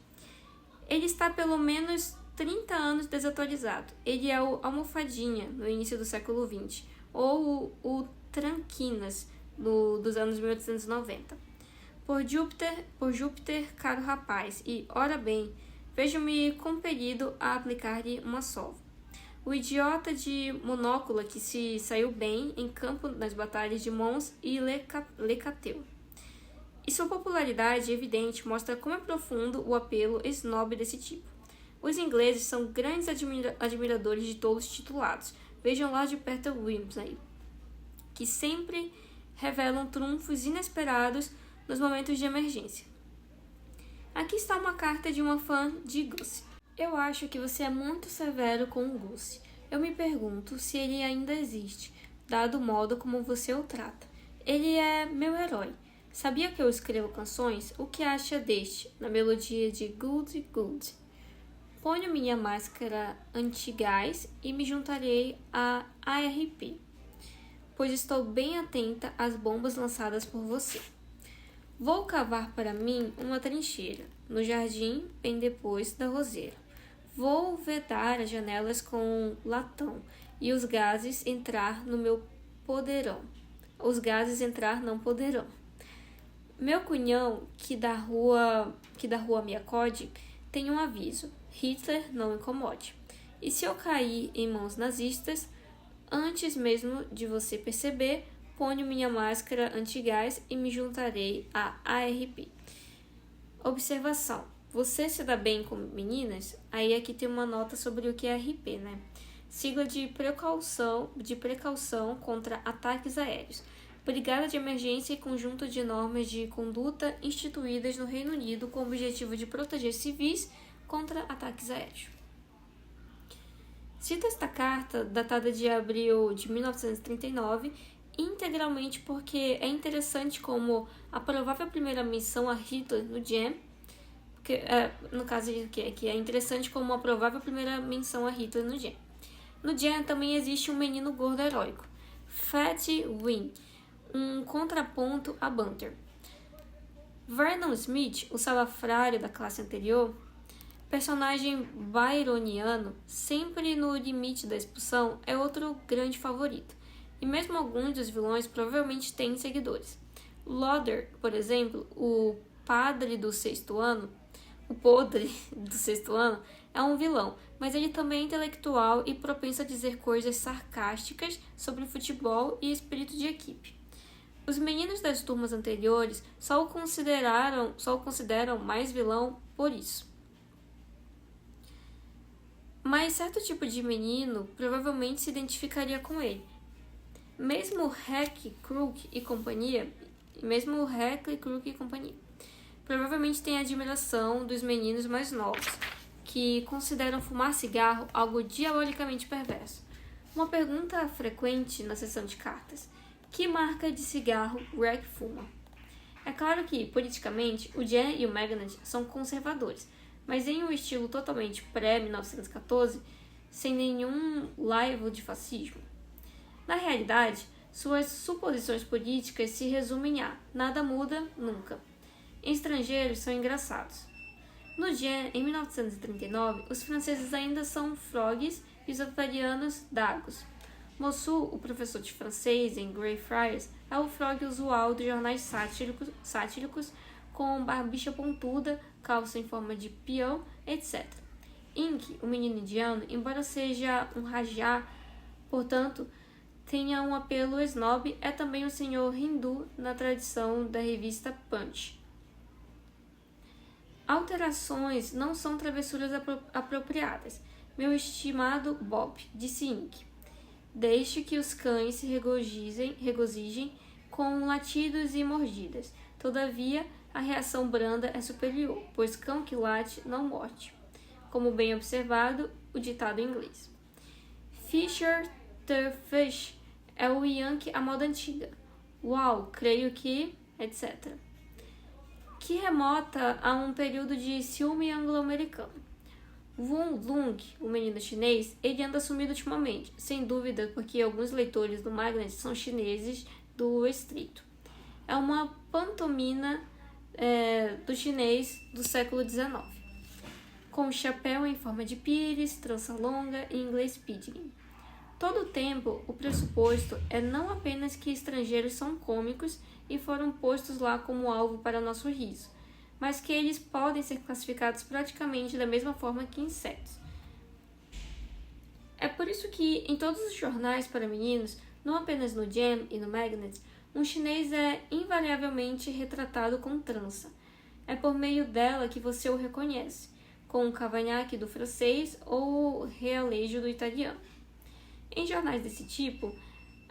Ele está pelo menos 30 anos desatualizado. Ele é o Almofadinha, no início do século XX, ou o Tranquinas, dos anos 1890. Por Júpiter, caro rapaz, e, ora bem, vejo-me compelido a aplicar-lhe uma sova. O idiota de monócula que se saiu bem em campo nas batalhas de Mons e Lecateu. E sua popularidade evidente mostra como é profundo o apelo snob desse tipo. Os ingleses são grandes admiradores de tolos titulados. Vejam lá de perto Wimsey, que sempre revelam trunfos inesperados nos momentos de emergência. Aqui está uma carta de uma fã de Gussie. Eu acho que você é muito severo com o Gussie. Eu me pergunto se ele ainda existe, dado o modo como você o trata. Ele é meu herói. Sabia que eu escrevo canções? O que acha deste, na melodia de Good Good? Ponho minha máscara antigás e me juntarei à ARP, pois estou bem atenta às bombas lançadas por você. Vou cavar para mim uma trincheira, no jardim, bem depois da roseira. Vou vedar as janelas com latão e os gases entrar no meu poderão. Os gases entrar não poderão. Meu cunhão, que da rua me acode, tem um aviso: Hitler não incomode. E se eu cair em mãos nazistas, antes mesmo de você perceber, ponho minha máscara antigás e me juntarei à ARP. Observação: você se dá bem com meninas? Aí aqui tem uma nota sobre o que é ARP, né? Sigla de precaução contra ataques aéreos. Brigada de emergência e conjunto de normas de conduta instituídas no Reino Unido com o objetivo de proteger civis contra ataques aéreos. Cito esta carta, datada de abril de 1939, integralmente porque é interessante como a provável primeira menção a Hitler no Jam, no caso que é interessante como a provável primeira menção a Hitler no Jam. No Jam também existe um menino gordo heróico, Fat Win, um contraponto a Bunter. Vernon Smith, o salafrário da classe anterior, personagem byroniano, sempre no limite da expulsão, é outro grande favorito. E mesmo alguns dos vilões provavelmente têm seguidores. Lauder, por exemplo, o podre do sexto ano, é um vilão, mas ele também é intelectual e propenso a dizer coisas sarcásticas sobre futebol e espírito de equipe. Os meninos das turmas anteriores só o consideram mais vilão por isso. Mas certo tipo de menino provavelmente se identificaria com ele. Mesmo Heck, Crook e companhia, provavelmente tem admiração dos meninos mais novos, que consideram fumar cigarro algo diabolicamente perverso. Uma pergunta frequente na sessão de cartas: que marca de cigarro Reg fuma? É claro que, politicamente, o Jan e o Magnet são conservadores, mas em um estilo totalmente pré-1914, sem nenhum laivo de fascismo. Na realidade, suas suposições políticas se resumem a nada muda, nunca. Estrangeiros são engraçados. No Jan, em 1939, os franceses ainda são frogs e os italianos dagos. Mossou, o professor de francês em Greyfriars, é o frog usual dos jornais sátíricos com barbicha pontuda, calça em forma de peão, etc. Ink, o menino indiano, embora seja um rajá, portanto, tenha um apelo snob, é também um senhor hindu na tradição da revista Punch. Alterações não são travessuras apropriadas, meu estimado Bob, disse Ink. Deixe que os cães se regozijem com latidos e mordidas. Todavia, a reação branda é superior, pois cão que late não morde. Como bem observado, o ditado inglês. Fisher the Fish é o Yankee à moda antiga. Uau, creio que... etc. Que remota a um período de ciúme anglo-americano. Wun Lung, o menino chinês, ele anda sumido ultimamente, sem dúvida porque alguns leitores do Magnet são chineses do Estreito. É uma pantomima do chinês do século XIX, com chapéu em forma de pires, trança longa e inglês pidgin. Todo o tempo, o pressuposto é não apenas que estrangeiros são cômicos e foram postos lá como alvo para nosso riso, mas que eles podem ser classificados praticamente da mesma forma que insetos. É por isso que, em todos os jornais para meninos, não apenas no Jam e no Magnet, um chinês é invariavelmente retratado com trança. É por meio dela que você o reconhece, com o cavanhaque do francês ou o realejo do italiano. Em jornais desse tipo,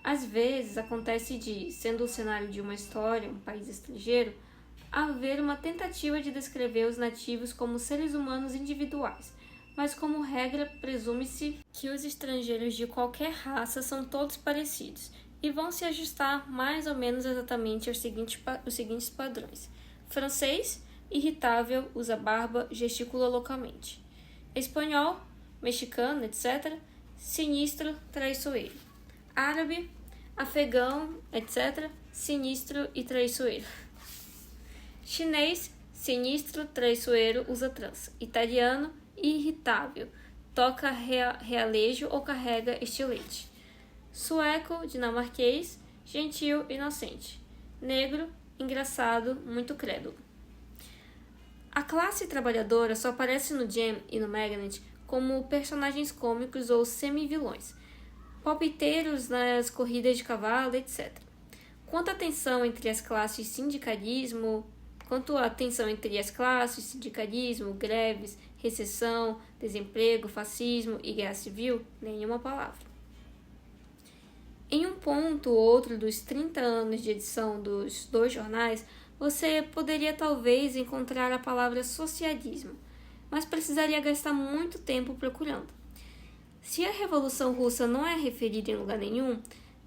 às vezes acontece de, sendo o cenário de uma história, um país estrangeiro, haver uma tentativa de descrever os nativos como seres humanos individuais, mas como regra presume-se que os estrangeiros de qualquer raça são todos parecidos e vão se ajustar mais ou menos exatamente aos seguintes padrões. Francês, irritável, usa barba, gesticula loucamente. Espanhol, mexicano, etc., sinistro, traiçoeiro. Árabe, afegão, etc., sinistro e traiçoeiro. Chinês, sinistro, traiçoeiro, usa trança. Italiano, irritável, toca realejo ou carrega estilete. Sueco, dinamarquês, gentil, inocente. Negro, engraçado, muito crédulo. A classe trabalhadora só aparece no Jam e no Magnet como personagens cômicos ou semi-vilões, palpiteiros nas corridas de cavalo, etc. Quanto à tensão entre as classes sindicalismo, greves, recessão, desemprego, fascismo e guerra civil, nenhuma palavra. Em um ponto ou outro dos 30 anos de edição dos dois jornais, você poderia talvez encontrar a palavra socialismo, mas precisaria gastar muito tempo procurando. Se a Revolução Russa não é referida em lugar nenhum,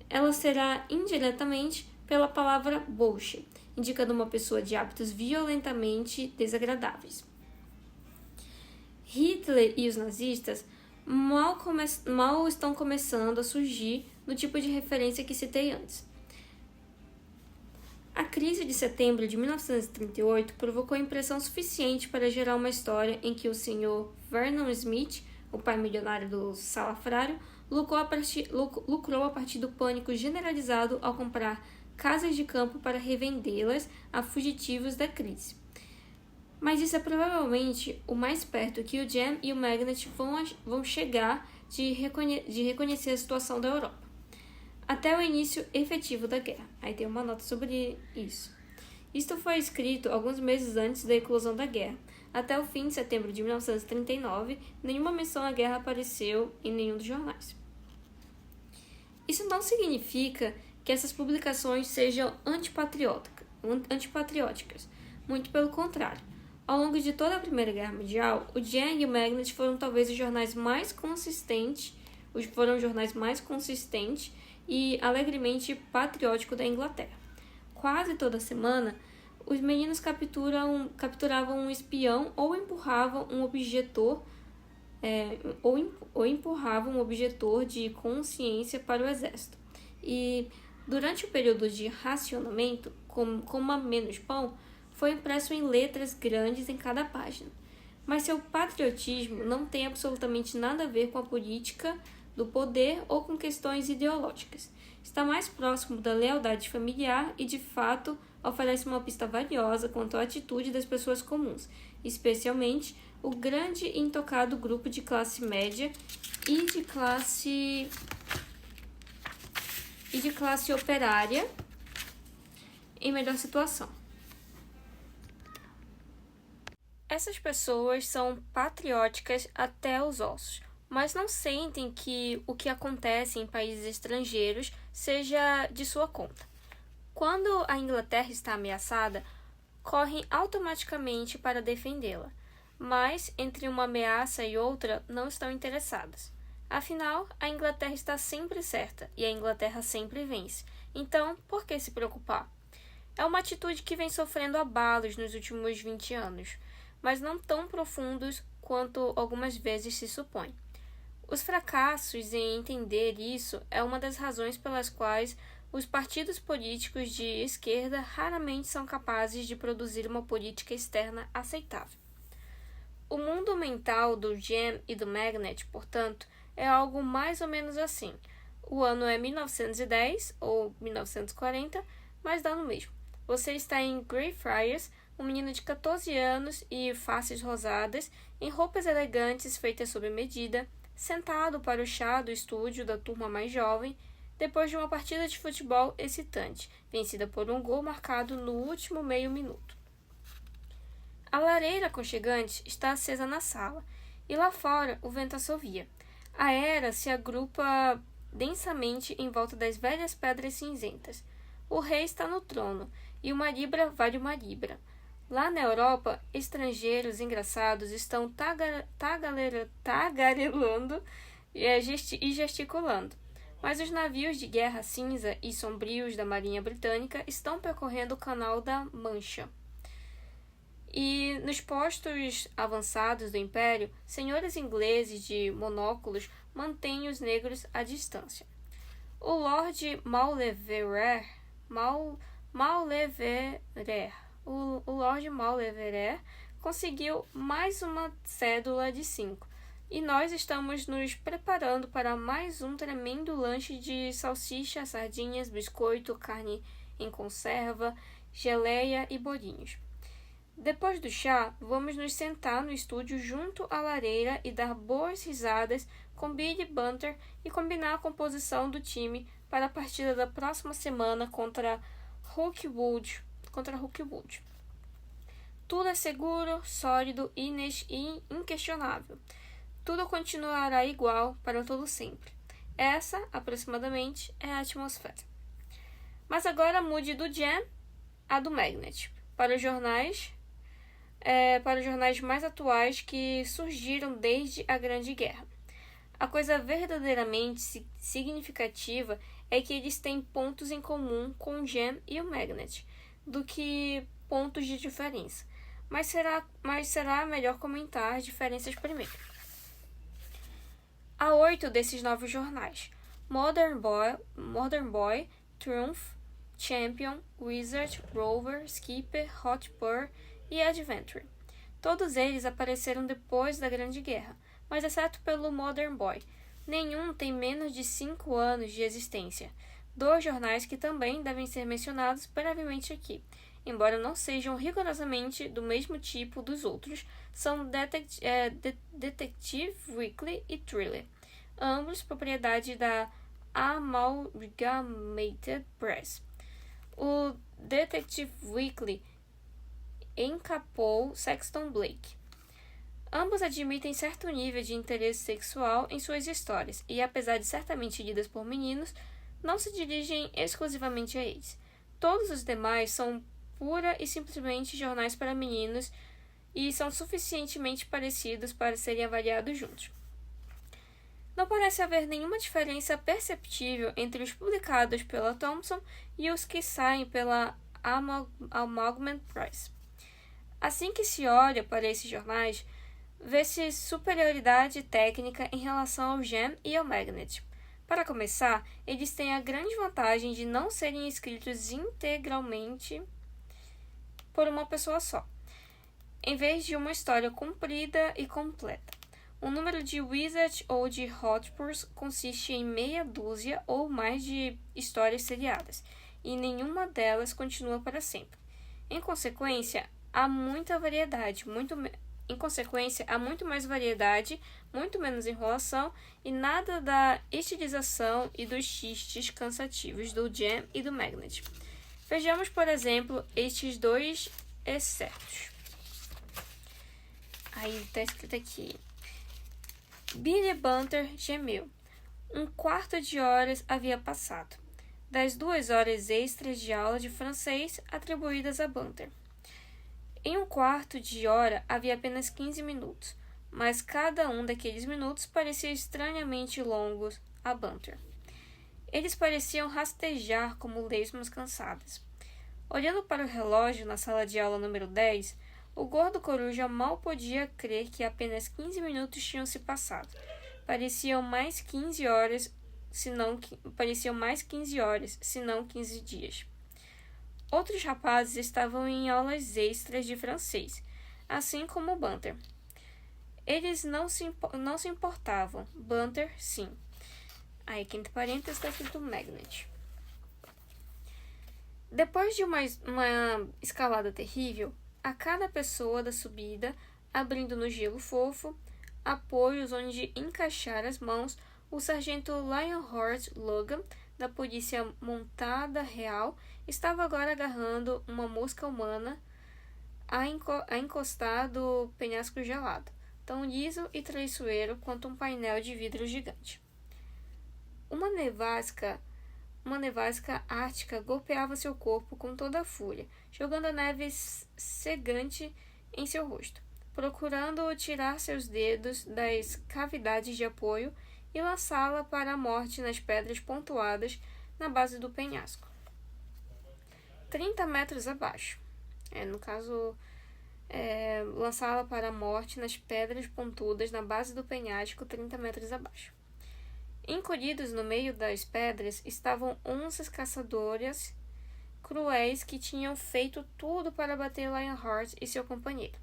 ela será indiretamente pela palavra bolche, indicando uma pessoa de hábitos violentamente desagradáveis. Hitler e os nazistas mal estão começando a surgir no tipo de referência que citei antes. A crise de setembro de 1938 provocou impressão suficiente para gerar uma história em que o Sr. Vernon Smith, o pai milionário do salafrário, lucrou a partir do pânico generalizado ao comprar casas de campo para revendê-las a fugitivos da crise. Mas isso é provavelmente o mais perto que o Jam e o Magnet vão chegar de reconhecer a situação da Europa. Até o início efetivo da guerra. Aí tem uma nota sobre isso. Isto foi escrito alguns meses antes da eclosão da guerra. Até o fim de setembro de 1939, nenhuma menção à guerra apareceu em nenhum dos jornais. Isso não significa que essas publicações sejam antipatrióticas. Muito pelo contrário. Ao longo de toda a Primeira Guerra Mundial, o Jam e o Magnet foram talvez os jornais mais consistentes e alegremente patriótico da Inglaterra. Quase toda semana, os meninos capturavam um espião ou empurravam um objetor de consciência para o exército. E durante o período de racionamento, como a menos pão, foi impresso em letras grandes em cada página. Mas seu patriotismo não tem absolutamente nada a ver com a política do poder ou com questões ideológicas. Está mais próximo da lealdade familiar e, de fato, oferece uma pista valiosa quanto à atitude das pessoas comuns, especialmente o grande e intocado grupo de classe média e de classe operária em melhor situação. Essas pessoas são patrióticas até os ossos, mas não sentem que o que acontece em países estrangeiros seja de sua conta. Quando a Inglaterra está ameaçada, correm automaticamente para defendê-la, mas entre uma ameaça e outra não estão interessadas. Afinal, a Inglaterra está sempre certa e a Inglaterra sempre vence. Então, por que se preocupar? É uma atitude que vem sofrendo abalos nos últimos 20 anos, mas não tão profundos quanto algumas vezes se supõe. Os fracassos em entender isso é uma das razões pelas quais os partidos políticos de esquerda raramente são capazes de produzir uma política externa aceitável. O mundo mental do Jam e do Magnet, portanto, é algo mais ou menos assim. O ano é 1910 ou 1940, mas dá no mesmo. Você está em Greyfriars, um menino de 14 anos e faces rosadas, em roupas elegantes feitas sob medida, sentado para o chá do estúdio da turma mais jovem, depois de uma partida de futebol excitante, vencida por um gol marcado no último meio minuto. A lareira aconchegante está acesa na sala, e lá fora o vento assovia. A era se agrupa densamente em volta das velhas pedras cinzentas. O rei está no trono, e uma libra vale uma libra. Lá na Europa, estrangeiros engraçados estão tagarelando e gesticulando. Mas os navios de guerra cinza e sombrios da Marinha Britânica estão percorrendo o Canal da Mancha. E nos postos avançados do Império, senhores ingleses de monóculos mantêm os negros à distância. O Lord Mauleverer conseguiu mais uma cédula de 5, e nós estamos nos preparando para mais um tremendo lanche de salsicha, sardinhas, biscoito, carne em conserva, geleia e bolinhos. Depois do chá, vamos nos sentar no estúdio junto à lareira e dar boas risadas com Billy Bunter e combinar a composição do time para a partida da próxima semana contra Rookwood. Tudo é seguro, sólido e inquestionável. Tudo continuará igual para todo sempre. Essa, aproximadamente, é a atmosfera. Mas agora mude do Jam a do Magnet, para os jornais mais atuais que surgiram desde a Grande Guerra. A coisa verdadeiramente significativa é que eles têm pontos em comum com o Jam e o Magnet, do que pontos de diferença. Mas será melhor comentar as diferenças primeiro. Há 8 desses novos jornais: Modern Boy, Triumph, Champion, Wizard, Rover, Skipper, Hotspur e Adventure. Todos eles apareceram depois da Grande Guerra, mas exceto pelo Modern Boy, nenhum tem menos de 5 anos de existência. 2 jornais que também devem ser mencionados brevemente aqui, embora não sejam rigorosamente do mesmo tipo dos outros, são Detective Weekly e Thriller, ambos propriedade da Amalgamated Press. O Detective Weekly encapou Sexton Blake. Ambos admitem certo nível de interesse sexual em suas histórias e, apesar de certamente lidas por meninos, não se dirigem exclusivamente a eles. Todos os demais são pura e simplesmente jornais para meninos e são suficientemente parecidos para serem avaliados juntos. Não parece haver nenhuma diferença perceptível entre os publicados pela Thomson e os que saem pela Amalgamated Press. Assim que se olha para esses jornais, vê-se superioridade técnica em relação ao Jam e ao Magnet. Para começar, eles têm a grande vantagem de não serem escritos integralmente por uma pessoa só, em vez de uma história comprida e completa. O número de Wizard ou de Hotspurs consiste em meia dúzia ou mais de histórias seriadas, e nenhuma delas continua para sempre. Em consequência, há muito mais variedade, muito menos enrolação e nada da estilização e dos xistes cansativos do Jam e do Magnet. Vejamos, por exemplo, estes 2 excertos. Aí está escrito aqui: Billy Bunter gemeu. 1/4 de horas havia passado, das 2 horas extras de aula de francês atribuídas a Bunter. Em 1/4 de hora havia apenas 15 minutos, mas cada um daqueles minutos parecia estranhamente longos a Bunter. Eles pareciam rastejar como lesmas cansadas. Olhando para o relógio na sala de aula número 10, o gordo coruja mal podia crer que apenas 15 minutos tinham se passado. Pareciam mais 15 horas, se não 15 dias. Outros rapazes estavam em aulas extras de francês, assim como Bunter. Eles não se importavam. Bunter, sim. Aí, entre parênteses, está escrito Magnet. Depois de uma escalada terrível, a cada pessoa da subida, abrindo no gelo fofo, apoios onde encaixar as mãos, o sargento Lionheart Logan da polícia montada real estava agora agarrando uma mosca humana a encostar do penhasco gelado, tão liso e traiçoeiro quanto um painel de vidro gigante. Uma nevasca ártica golpeava seu corpo com toda a fúria, jogando a neve cegante em seu rosto, procurando tirar seus dedos das cavidades de apoio e lançá-la para a morte nas pedras pontuadas na base do penhasco. 30 metros abaixo. Lançá-la para a morte nas pedras pontudas na base do penhasco 30 metros abaixo. Encolhidos no meio das pedras estavam onças caçadoras cruéis que tinham feito tudo para bater Lionheart e seu companheiro,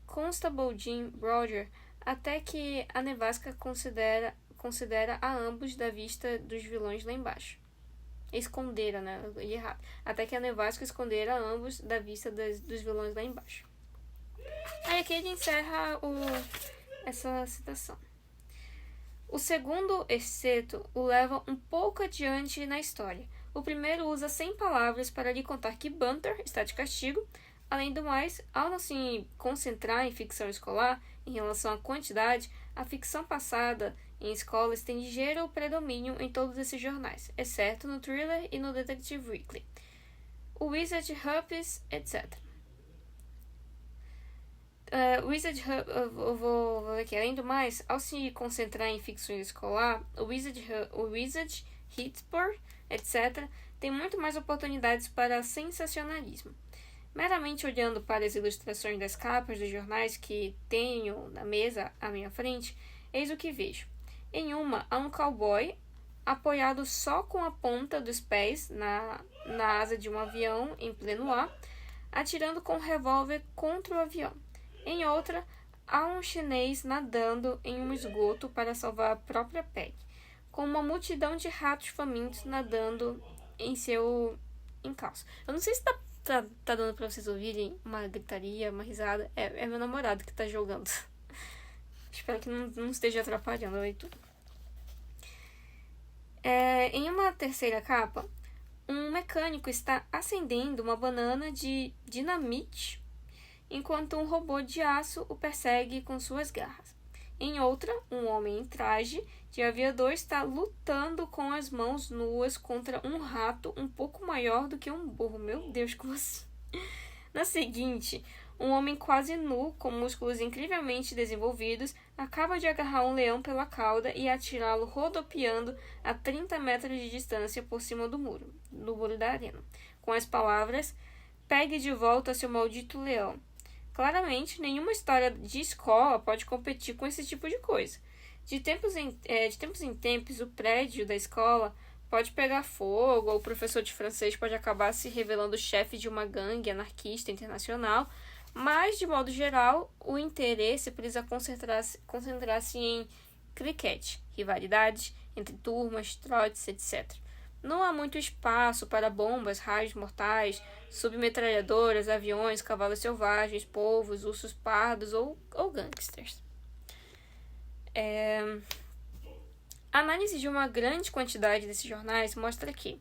Constable Jim Roger, até que a nevasca considera a ambos da vista dos vilões lá embaixo. Escondera, né? Errado. Até que a nevasca escondera a ambos da vista dos vilões lá embaixo. Aí aqui ele encerra essa citação. O segundo excerto o leva um pouco adiante na história. O primeiro usa 100 palavras para lhe contar que Bunter está de castigo. Além do mais, ao não se concentrar em ficção escolar em relação à quantidade, a ficção passada em escolas tem ligeiro predomínio em todos esses jornais, exceto no Thriller e no Detective Weekly, o Wizard Huppies, etc. Eu vou ver aqui. Além do mais, ao se concentrar em ficção escolar, o Wizard Hitspur, etc., tem muito mais oportunidades para sensacionalismo. Meramente olhando para as ilustrações das capas dos jornais que tenho na mesa à minha frente, eis o que vejo. Em uma, há um cowboy apoiado só com a ponta dos pés na asa de um avião em pleno ar, atirando com um revólver contra o avião. Em outra, há um chinês nadando em um esgoto para salvar a própria pele, com uma multidão de ratos famintos nadando em seu encalço. Eu não sei se tá dando pra vocês ouvirem uma gritaria, uma risada. É meu namorado que tá jogando. Espero que não esteja atrapalhando a leitura. Em uma terceira capa, um mecânico está acendendo uma banana de dinamite enquanto um robô de aço o persegue com suas garras. Em outra, um homem em traje de aviador está lutando com as mãos nuas contra um rato um pouco maior do que um burro. Meu Deus, como assim? Na seguinte, um homem quase nu, com músculos incrivelmente desenvolvidos, acaba de agarrar um leão pela cauda e atirá-lo rodopiando a 30 metros de distância por cima do muro da arena, com as palavras: "Pegue de volta seu maldito leão." Claramente, nenhuma história de escola pode competir com esse tipo de coisa. De tempos em tempos, o prédio da escola pode pegar fogo, ou o professor de francês pode acabar se revelando chefe de uma gangue anarquista internacional, mas, de modo geral, o interesse precisa concentrar-se em cricket, rivalidades entre turmas, trotes, etc. Não há muito espaço para bombas, raios mortais, submetralhadoras, aviões, cavalos selvagens, polvos, ursos pardos ou gangsters. A análise de uma grande quantidade desses jornais mostra que,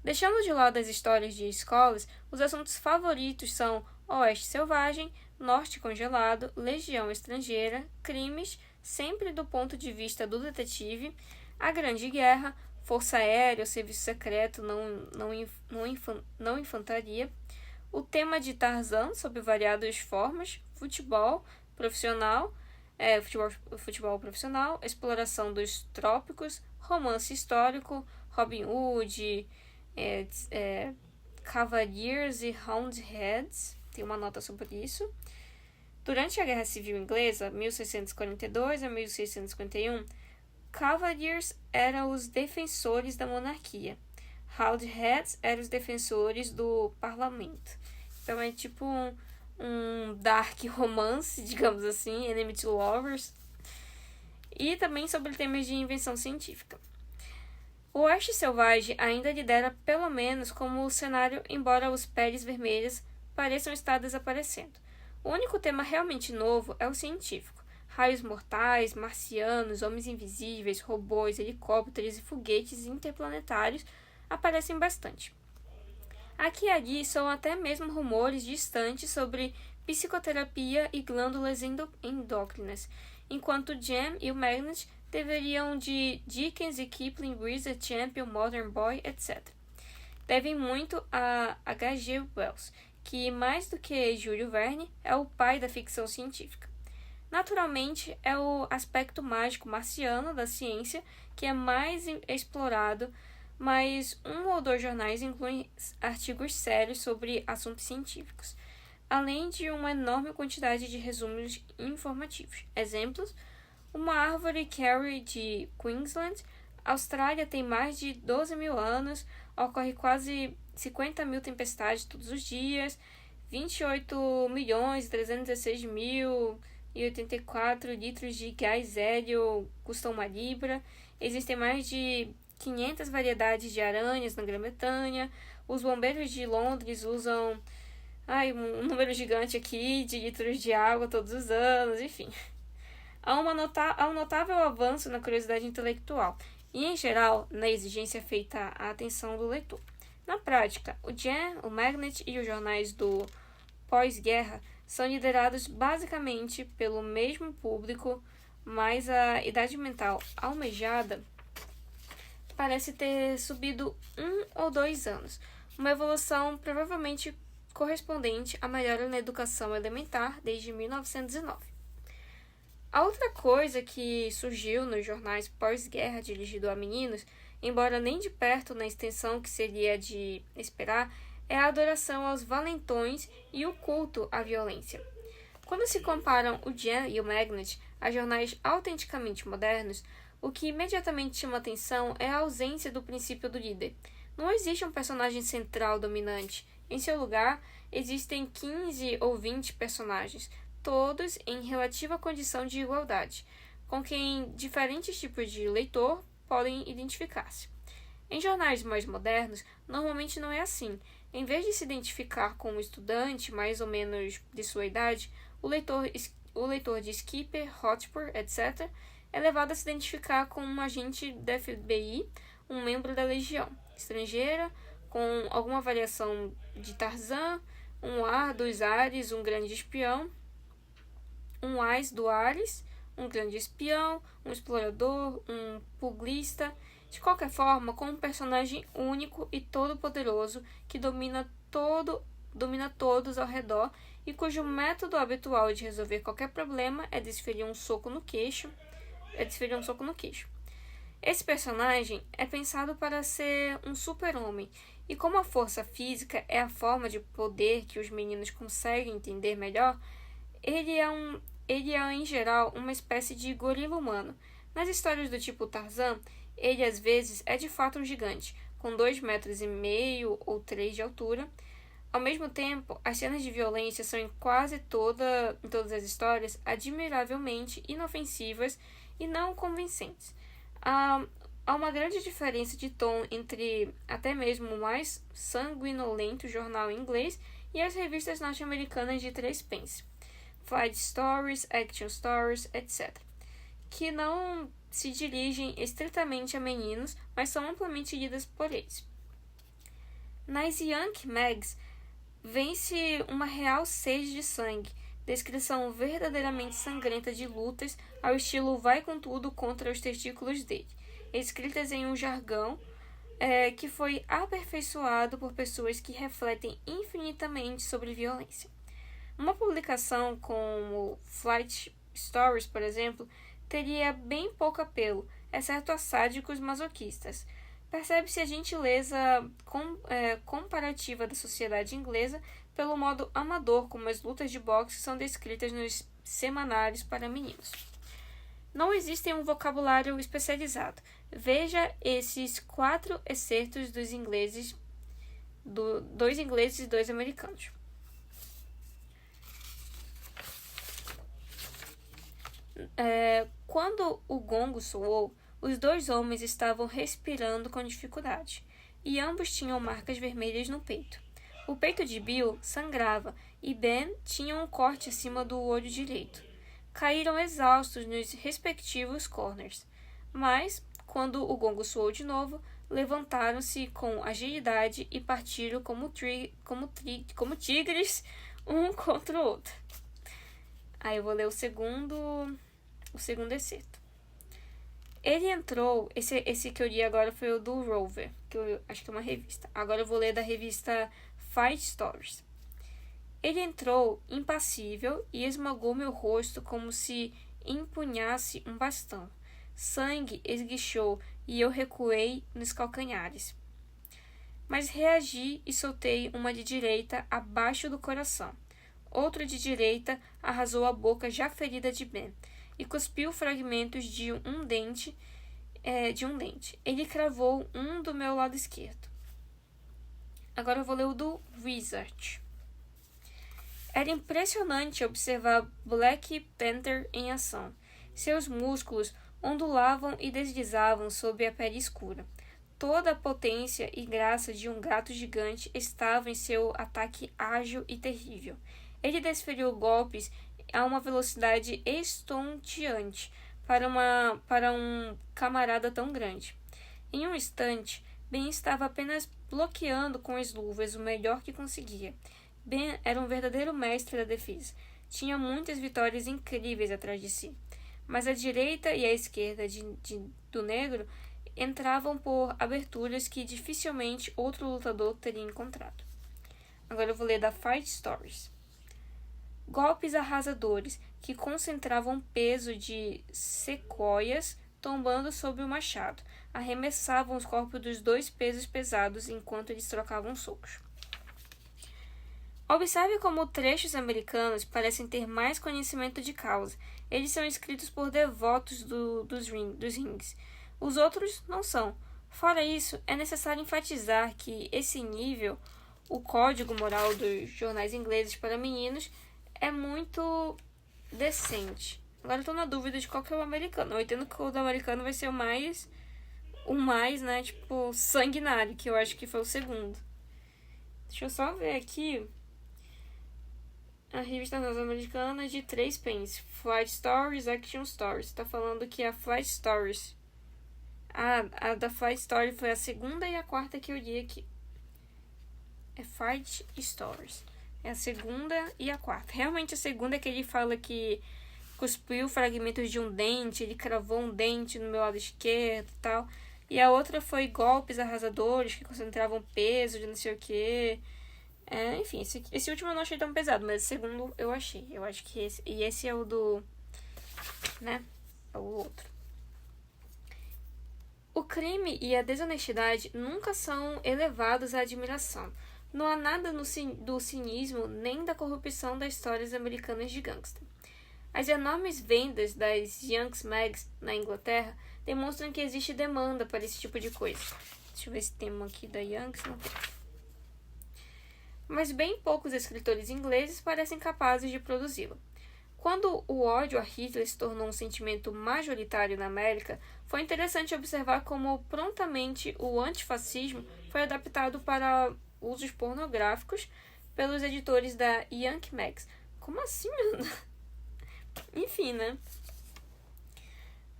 deixando de lado as histórias de escolas, os assuntos favoritos são Oeste Selvagem, Norte Congelado, Legião Estrangeira, crimes, sempre do ponto de vista do detetive, a Grande Guerra, Força Aérea, Serviço Secreto, não infantaria, o tema de Tarzan, sob variadas formas, futebol profissional, futebol profissional, exploração dos trópicos, romance histórico, Robin Hood, Cavaliers e Roundheads, tem uma nota sobre isso. Durante a Guerra Civil Inglesa, 1642 a 1651, Cavaliers eram os defensores da monarquia. Roundheads eram os defensores do parlamento. Então é tipo um dark romance, digamos assim, enemy to lovers. E também sobre temas de invenção científica. O Oeste Selvagem ainda lidera pelo menos como o cenário, embora os peles vermelhas pareçam estar desaparecendo. O único tema realmente novo é o científico. raios mortais, marcianos, homens invisíveis, robôs, helicópteros e foguetes interplanetários aparecem bastante. Aqui e ali são até mesmo rumores distantes sobre psicoterapia e glândulas endócrinas, enquanto Jam e o Magnet deveriam de Dickens e Kipling, Wizard, Champion, Modern Boy, etc. Devem muito a H.G. Wells, que, mais do que Júlio Verne, é o pai da ficção científica. Naturalmente, é o aspecto mágico marciano da ciência que é mais explorado, mas um ou dois jornais incluem artigos sérios sobre assuntos científicos, além de uma enorme quantidade de resumos informativos. Exemplos: uma árvore Carey de Queensland, Austrália, tem mais de 12 mil anos, ocorre quase 50 mil tempestades todos os dias, 28.316.084 litros de gás hélio custam uma libra, existem mais de 500 variedades de aranhas na Grã-Bretanha, os bombeiros de Londres usam um número gigante aqui de litros de água todos os anos, enfim. Há um notável avanço na curiosidade intelectual e, em geral, na exigência feita à atenção do leitor. Na prática, o Jam, o Magnet e os jornais do pós-guerra são liderados basicamente pelo mesmo público, mas a idade mental almejada parece ter subido 1 ou 2 anos, uma evolução provavelmente correspondente à melhora na educação elementar desde 1909. A outra coisa que surgiu nos jornais pós-guerra dirigido a meninos, embora nem de perto na extensão que seria de esperar, é a adoração aos valentões e o culto à violência. Quando se comparam o Jam e o Magnet a jornais autenticamente modernos, o que imediatamente chama atenção é a ausência do princípio do líder. Não existe um personagem central dominante. Em seu lugar, existem 15 ou 20 personagens, todos em relativa condição de igualdade, com quem diferentes tipos de leitor podem identificar-se. Em jornais mais modernos, normalmente não é assim. Em vez de se identificar com um estudante mais ou menos de sua idade, o leitor de Skipper, Hotspur, etc., é levado a se identificar com um agente da FBI, um membro da Legião Estrangeira, com alguma variação de Tarzan, um ar dos ares, um grande espião, um Ais do Ares, um grande espião, um explorador, um pugilista, de qualquer forma, com um personagem único e todo-poderoso que domina todos ao redor e cujo método habitual de resolver qualquer problema é desferir um soco no queixo. Esse personagem é pensado para ser um super-homem, e como a força física é a forma de poder que os meninos conseguem entender melhor, ele é em geral uma espécie de gorila humano. Nas histórias do tipo Tarzan, ele às vezes é de fato um gigante, com 2,5 metros ou 3 de altura. Ao mesmo tempo, as cenas de violência são em todas as histórias admiravelmente inofensivas e não convincentes. Há uma grande diferença de tom entre até mesmo o mais sanguinolento jornal inglês e as revistas norte-americanas de 3 pence, Flight Stories, Action Stories, etc., que não se dirigem estritamente a meninos, mas são amplamente lidas por eles. Nas Yankee Mags, vence uma real sede de sangue, descrição verdadeiramente sangrenta de lutas ao estilo vai com tudo contra os testículos dele, escritas em um jargão que foi aperfeiçoado por pessoas que refletem infinitamente sobre violência. Uma publicação como Flight Stories, por exemplo, teria bem pouco apelo, exceto a sádicos masoquistas. Percebe-se a gentileza comparativa da sociedade inglesa pelo modo amador como as lutas de boxe são descritas nos semanários para meninos. Não existe um vocabulário especializado. Veja esses 4 excertos dos ingleses, 2 ingleses e 2 americanos. Quando o gongo soou, os 2 homens estavam respirando com dificuldade, e ambos tinham marcas vermelhas no peito. O peito de Bill sangrava, e Ben tinha um corte acima do olho direito. caíram exaustos nos respectivos corners. Mas, quando o gongo soou de novo, levantaram-se com agilidade e partiram como tigres um contra o outro. Aí eu vou ler o segundo excerto. Ele entrou, esse que eu li agora foi o do Rover, que eu acho que é uma revista. Agora eu vou ler da revista Fight Stories. Ele entrou impassível e esmagou meu rosto como se empunhasse um bastão. Sangue esguichou e eu recuei nos calcanhares. Mas reagi e soltei uma de direita abaixo do coração. Outra de direita arrasou a boca já ferida de Ben e cuspiu fragmentos de um dente. Ele cravou um do meu lado esquerdo. Agora eu vou ler o do Wizard. Era impressionante observar Black Panther em ação. Seus músculos ondulavam e deslizavam sob a pele escura. Toda a potência e graça de um gato gigante estava em seu ataque ágil e terrível. Ele desferiu golpes a uma velocidade estonteante para um camarada tão grande. Em um instante, Ben estava apenas bloqueando com as luvas o melhor que conseguia. Ben era um verdadeiro mestre da defesa. Tinha muitas vitórias incríveis atrás de si. Mas a direita e a esquerda do negro entravam por aberturas que dificilmente outro lutador teria encontrado. Agora eu vou ler da Fight Stories. Golpes arrasadores que concentravam peso de sequoias tombando sobre o machado, arremessavam os corpos dos dois pesos pesados enquanto eles trocavam socos. Observe como trechos americanos parecem ter mais conhecimento de causa. Eles são escritos por devotos dos rings. Os outros não são. Fora isso, é necessário enfatizar que esse nível, o código moral dos jornais ingleses para meninos, é muito decente. Agora eu estou na dúvida de qual que é o americano. Eu entendo que o do americano vai ser o mais, né, tipo, sanguinário, que eu acho que foi o segundo. Deixa eu só ver aqui. A revista norte-americana de 3 pens. Flight Stories, Action Stories. Tá falando que a Flight Stories... A da Flight Story foi a segunda e a quarta que eu li aqui. É Flight Stories. É a segunda e a quarta. Realmente a segunda é que ele fala que cuspiu fragmentos de um dente, ele cravou um dente no meu lado esquerdo e tal. E a outra foi golpes arrasadores que concentravam peso de não sei o que. Enfim, esse último eu não achei tão pesado, mas o segundo eu achei. Eu acho que esse... E esse é o do... né? É o outro. O crime e a desonestidade nunca são elevados à admiração. Não há nada do cinismo nem da corrupção das histórias americanas de gangster. As enormes vendas das Yankees Mags na Inglaterra demonstram que existe demanda para esse tipo de coisa. Deixa eu ver se tem uma aqui da Yankees. Não tem. Mas bem poucos escritores ingleses parecem capazes de produzi-la. Quando o ódio a Hitler se tornou um sentimento majoritário na América, foi interessante observar como prontamente o antifascismo foi adaptado para usos pornográficos pelos editores da Yankee Mags. Como assim, mano? Enfim, né?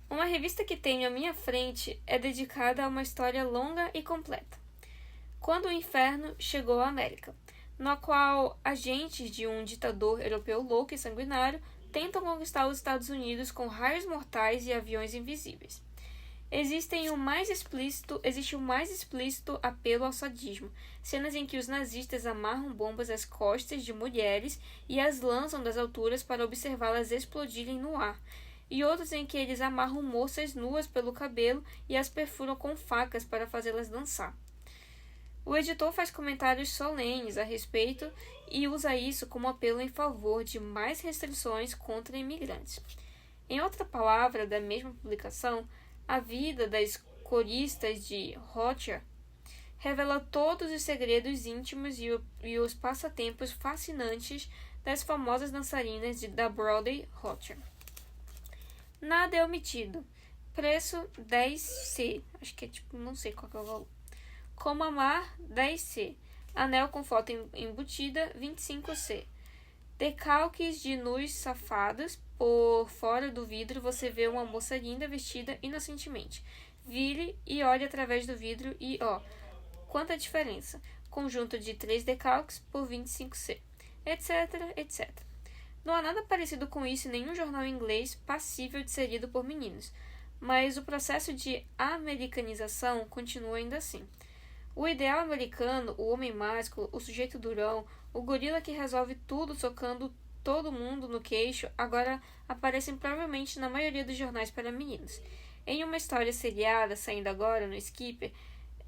Uma revista que tenho à minha frente é dedicada a uma história longa e completa. Quando o inferno chegou à América, na qual agentes de um ditador europeu louco e sanguinário tentam conquistar os Estados Unidos com raios mortais e aviões invisíveis. Existe o mais explícito apelo ao sadismo, cenas em que os nazistas amarram bombas às costas de mulheres e as lançam das alturas para observá-las explodirem no ar, e outros em que eles amarram moças nuas pelo cabelo e as perfuram com facas para fazê-las dançar. O editor faz comentários solenes a respeito e usa isso como apelo em favor de mais restrições contra imigrantes. Em outra palavra da mesma publicação, a vida das coristas de Rothschild revela todos os segredos íntimos e os passatempos fascinantes das famosas dançarinas da Broadway Rothschild. Nada é omitido. Preço 10C. Acho que é tipo, não sei qual que é o valor. Como amar 10C. Anel com foto embutida 25C. Decalques de nus safadas. Por fora do vidro você vê uma moça linda vestida inocentemente. Vire e olhe através do vidro e, quanta diferença. Conjunto de 3 decalques por 25C, etc, etc. Não há nada parecido com isso em nenhum jornal inglês passível de ser lido por meninos, mas o processo de americanização continua ainda assim. O ideal americano, o homem másculo, o sujeito durão, o gorila que resolve tudo socando todo mundo no queixo, agora aparecem provavelmente na maioria dos jornais para meninos. Em uma história seriada, saindo agora no Skipper,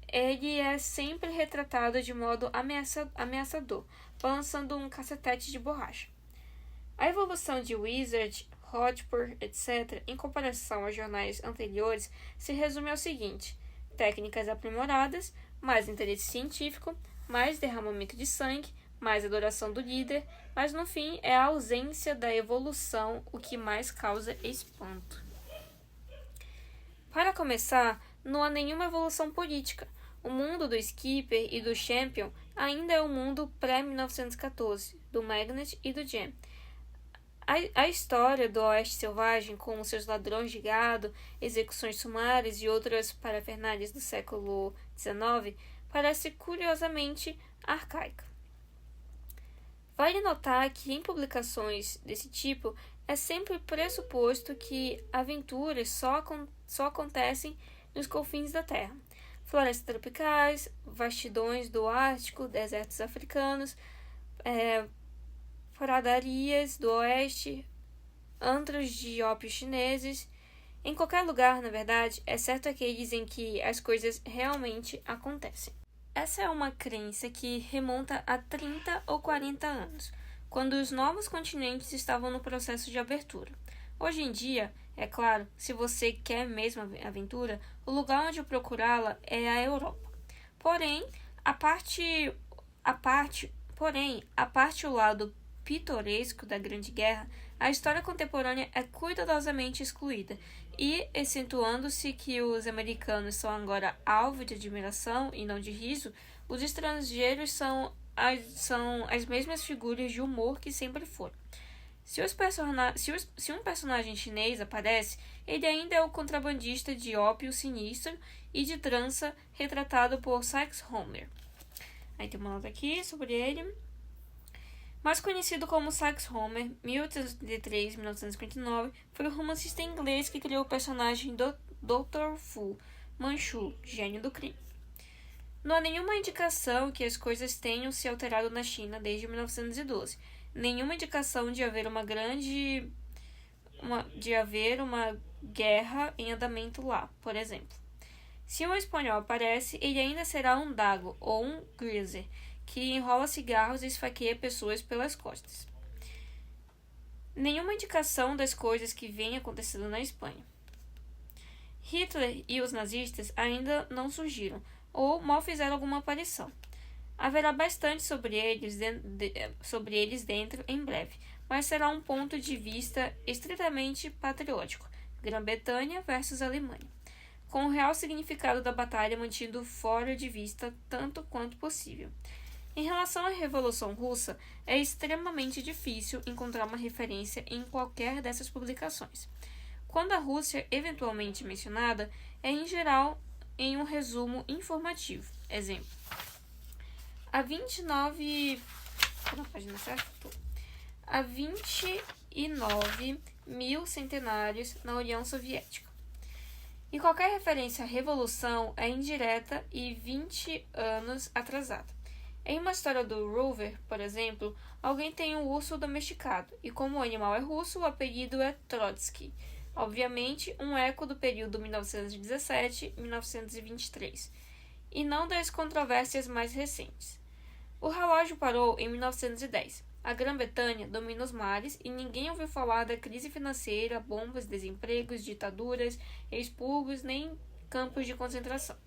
ele é sempre retratado de modo ameaçador, balançando um cacetete de borracha. A evolução de Wizard, Hotspur, etc., em comparação aos jornais anteriores, se resume ao seguinte: técnicas aprimoradas, mais interesse científico, mais derramamento de sangue, mais adoração do líder, mas no fim é a ausência da evolução o que mais causa espanto. Para começar, não há nenhuma evolução política. O mundo do Skipper e do Champion ainda é o mundo pré-1914, do Magnet e do Jam. A história do Oeste Selvagem, com seus ladrões de gado, execuções sumárias e outras parafernálias do século XIX, parece curiosamente arcaica. Vale notar que em publicações desse tipo é sempre pressuposto que aventuras só acontecem nos confins da Terra. Florestas tropicais, vastidões do Ártico, desertos africanos, pradarias do Oeste, antros de ópio chineses, em qualquer lugar, na verdade, exceto aqueles em que as coisas realmente acontecem. Essa é uma crença que remonta a 30 ou 40 anos, quando os novos continentes estavam no processo de abertura. Hoje em dia, é claro, se você quer mesmo aventura, o lugar onde procurá-la é a Europa. Porém, a parte o lado pitoresco da Grande Guerra, a história contemporânea é cuidadosamente excluída, e, acentuando-se que os americanos são agora alvo de admiração e não de riso, os estrangeiros são as mesmas figuras de humor que sempre foram. Se um personagem chinês aparece, ele ainda é o contrabandista de ópio sinistro e de trança retratado por Sax Homer. Aí tem uma nota aqui sobre ele. Mais conhecido como Sax Homer, 1833-1959, foi o romancista inglês que criou o personagem Dr. Fu Manchu, gênio do crime. Não há nenhuma indicação que as coisas tenham se alterado na China desde 1912. Nenhuma indicação de haver uma guerra em andamento lá, por exemplo. Se um espanhol aparece, ele ainda será um dago ou um greaser, que enrola cigarros e esfaqueia pessoas pelas costas. Nenhuma indicação das coisas que vêm acontecendo na Espanha. Hitler e os nazistas ainda não surgiram, ou mal fizeram alguma aparição. Haverá bastante sobre eles dentro em breve, mas será um ponto de vista estritamente patriótico, Grã-Bretanha versus Alemanha, com o real significado da batalha mantido fora de vista tanto quanto possível. Em relação à Revolução Russa, é extremamente difícil encontrar uma referência em qualquer dessas publicações. Quando a Rússia eventualmente mencionada, é em geral em um resumo informativo. Exemplo: há 29 mil centenários na União Soviética. E qualquer referência à Revolução é indireta e 20 anos atrasada. Em uma história do Rover, por exemplo, alguém tem um urso domesticado, e como o animal é russo, o apelido é Trotsky. Obviamente, um eco do período 1917-1923, e não das controvérsias mais recentes. O relógio parou em 1910. A Grã-Bretanha domina os mares e ninguém ouviu falar da crise financeira, bombas, desempregos, ditaduras, expurgos, nem campos de concentração.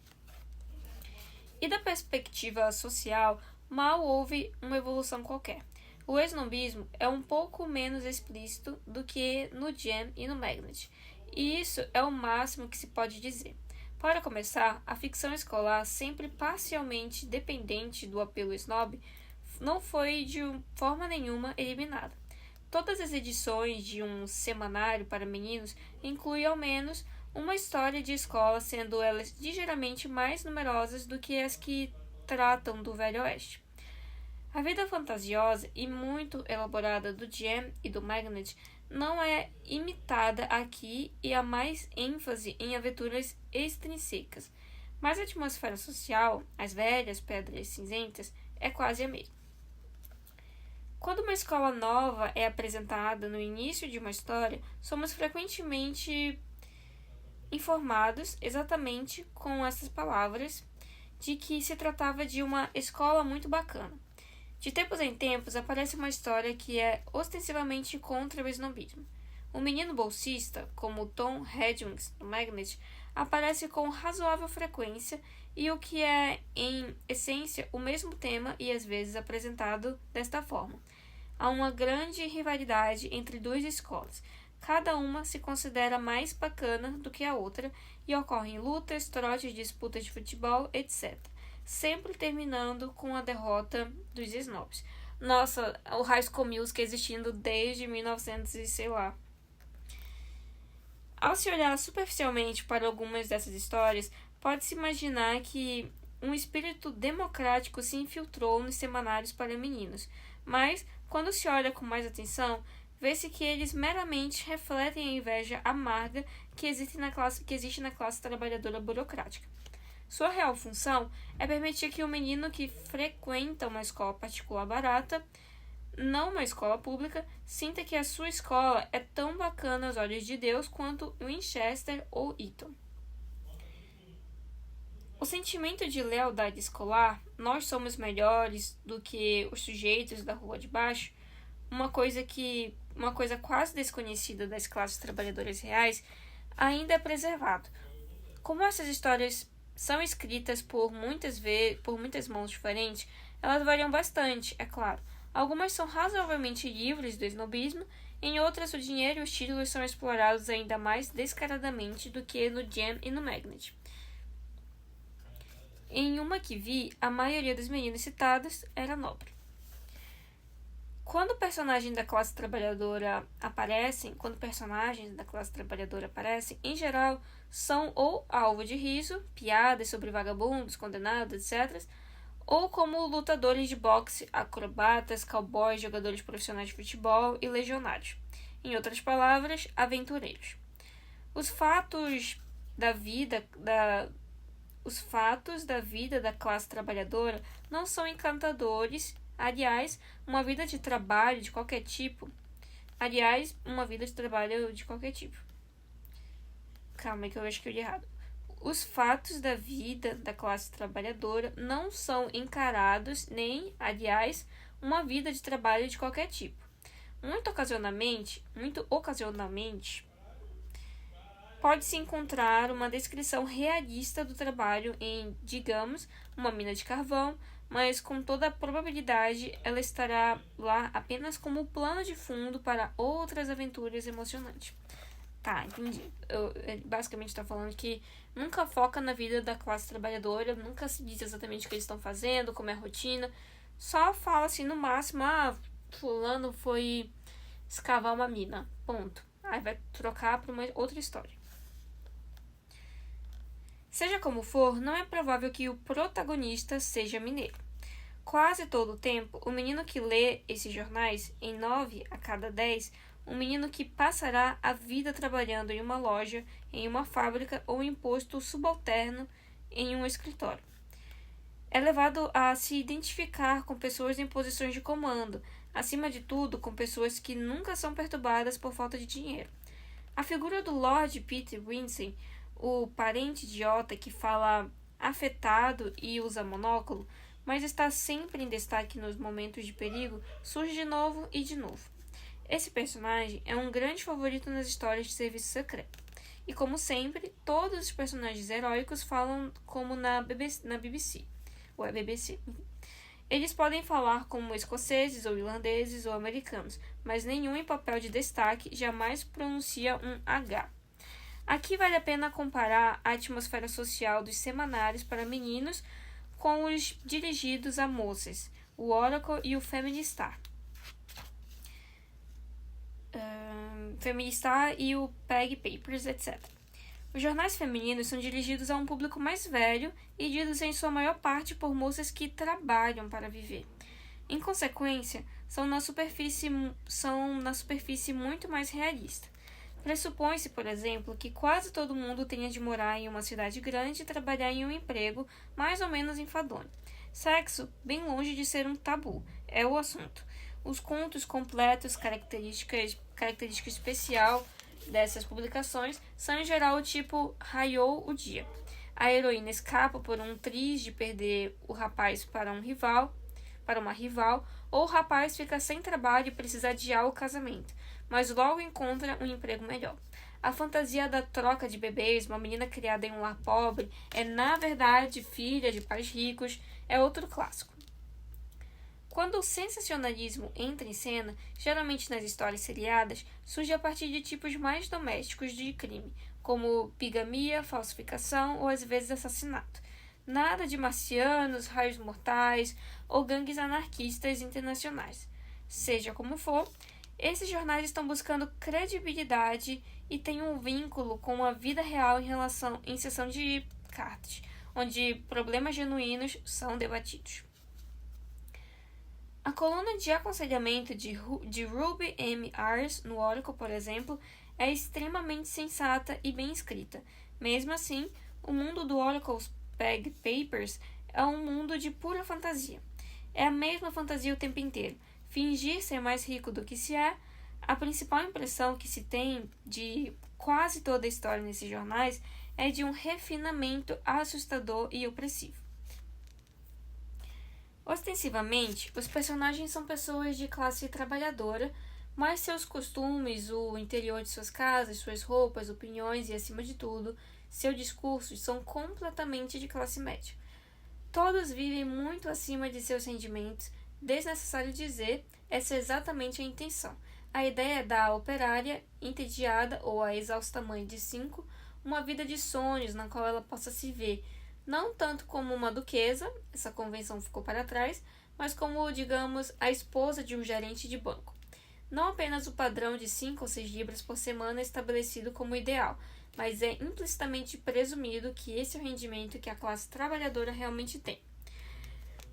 E da perspectiva social, mal houve uma evolução qualquer. O snobismo é um pouco menos explícito do que no Jam e no Magnet, e isso é o máximo que se pode dizer. Para começar, a ficção escolar, sempre parcialmente dependente do apelo snob, não foi de forma nenhuma eliminada. Todas as edições de um semanário para meninos incluem ao menos uma história de escola, sendo elas ligeiramente mais numerosas do que as que tratam do Velho Oeste. A vida fantasiosa e muito elaborada do Jam e do Magnet não é imitada aqui e há mais ênfase em aventuras extrínsecas, mas a atmosfera social, as velhas pedras cinzentas, é quase a mesma. Quando uma escola nova é apresentada no início de uma história, somos frequentemente informados exatamente com essas palavras de que se tratava de uma escola muito bacana. De tempos em tempos aparece uma história que é ostensivamente contra o snobismo. Um menino bolsista, como Tom Hedges do Magnet, aparece com razoável frequência e o que é, em essência, o mesmo tema e às vezes apresentado desta forma. Há uma grande rivalidade entre duas escolas. Cada uma se considera mais bacana do que a outra e ocorrem lutas, trotes, disputas de futebol, etc. Sempre terminando com a derrota dos snobs. Nossa, o High School Musical existindo desde 1900 e sei lá. Ao se olhar superficialmente para algumas dessas histórias, pode-se imaginar que um espírito democrático se infiltrou nos semanários para meninos, mas, quando se olha com mais atenção, vê-se que eles meramente refletem a inveja amarga que existe na classe trabalhadora burocrática. Sua real função é permitir que o menino que frequenta uma escola particular barata, não uma escola pública, sinta que a sua escola é tão bacana aos olhos de Deus quanto Winchester ou Eton. O sentimento de lealdade escolar, nós somos melhores do que os sujeitos da rua de baixo, uma coisa quase desconhecida das classes trabalhadoras reais, ainda é preservado. Como essas histórias são escritas por muitas mãos diferentes, elas variam bastante, é claro. Algumas são razoavelmente livres do snobismo, em outras o dinheiro e os títulos são explorados ainda mais descaradamente do que no Jam e no Magnet. Em uma que vi, a maioria dos meninos citados era nobre. Quando personagens da classe trabalhadora aparecem, em geral, são ou alvo de riso, piadas sobre vagabundos, condenados, etc., ou como lutadores de boxe, acrobatas, cowboys, jogadores profissionais de futebol e legionários. Em outras palavras, aventureiros. Os fatos da vida da classe trabalhadora não são encantadores. Aliás, uma vida de trabalho de qualquer tipo. Calma aí que eu acho que eu li errado. Os fatos da vida da classe trabalhadora não são encarados nem, aliás, uma vida de trabalho de qualquer tipo. Muito ocasionalmente, pode-se encontrar uma descrição realista do trabalho em, digamos, uma mina de carvão, mas com toda a probabilidade ela estará lá apenas como plano de fundo para outras aventuras emocionantes. Tá, entendi. Ele basicamente está falando que nunca foca na vida da classe trabalhadora, nunca se diz exatamente o que eles estão fazendo, como é a rotina, só fala assim no máximo, fulano foi escavar uma mina, ponto. Aí vai trocar para uma outra história. Seja como for, não é provável que o protagonista seja mineiro. Quase todo o tempo, o menino que lê esses jornais, em 9 a cada 10, um menino que passará a vida trabalhando em uma loja, em uma fábrica ou em posto subalterno em um escritório. É levado a se identificar com pessoas em posições de comando, acima de tudo com pessoas que nunca são perturbadas por falta de dinheiro. A figura do Lord Peter Wimsey, o parente idiota que fala afetado e usa monóculo, mas está sempre em destaque nos momentos de perigo, surge de novo e de novo. Esse personagem é um grande favorito nas histórias de serviço secreto. E como sempre, todos os personagens heróicos falam como na BBC. Ou é BBC. Eles podem falar como escoceses, ou irlandeses, ou americanos, mas nenhum em papel de destaque jamais pronuncia um H. Aqui vale a pena comparar a atmosfera social dos semanários para meninos com os dirigidos a moças. o Oracle e o Family Star. Family Star e o Peg Papers, etc. Os jornais femininos são dirigidos a um público mais velho e lidos em sua maior parte por moças que trabalham para viver. Em consequência, são na superfície muito mais realista. Pressupõe-se, por exemplo, que quase todo mundo tenha de morar em uma cidade grande e trabalhar em um emprego mais ou menos enfadonho. Sexo, bem longe de ser um tabu, é o assunto. Os contos completos, característica especial dessas publicações são em geral o tipo raiou o dia. A heroína escapa por um triz de perder o rapaz para uma rival, ou o rapaz fica sem trabalho e precisa adiar o casamento, mas logo encontra um emprego melhor. A fantasia da troca de bebês, uma menina criada em um lar pobre, é na verdade filha de pais ricos, é outro clássico. Quando o sensacionalismo entra em cena, geralmente nas histórias seriadas, surge a partir de tipos mais domésticos de crime, como bigamia, falsificação ou às vezes assassinato. Nada de marcianos, raios mortais ou gangues anarquistas internacionais. Seja como for, esses jornais estão buscando credibilidade e têm um vínculo com a vida real em sessão de cartas, onde problemas genuínos são debatidos. A coluna de aconselhamento de Ruby M. Ayers no Oracle, por exemplo, é extremamente sensata e bem escrita. Mesmo assim, o mundo do Oracle's Peg Papers é um mundo de pura fantasia. É a mesma fantasia o tempo inteiro. Fingir ser mais rico do que se é. A principal impressão que se tem de quase toda a história nesses jornais é de um refinamento assustador e opressivo. Ostensivamente, os personagens são pessoas de classe trabalhadora, mas seus costumes, o interior de suas casas, suas roupas, opiniões e, acima de tudo, seu discurso são completamente de classe média. Todos vivem muito acima de seus rendimentos. Desnecessário dizer, essa é exatamente a intenção. A ideia é dar à operária, entediada ou à exausta mãe de 5, uma vida de sonhos na qual ela possa se ver, não tanto como uma duquesa, essa convenção ficou para trás, mas como, digamos, a esposa de um gerente de banco. Não apenas o padrão de 5 ou 6 libras por semana estabelecido como ideal, mas é implicitamente presumido que esse é o rendimento que a classe trabalhadora realmente tem.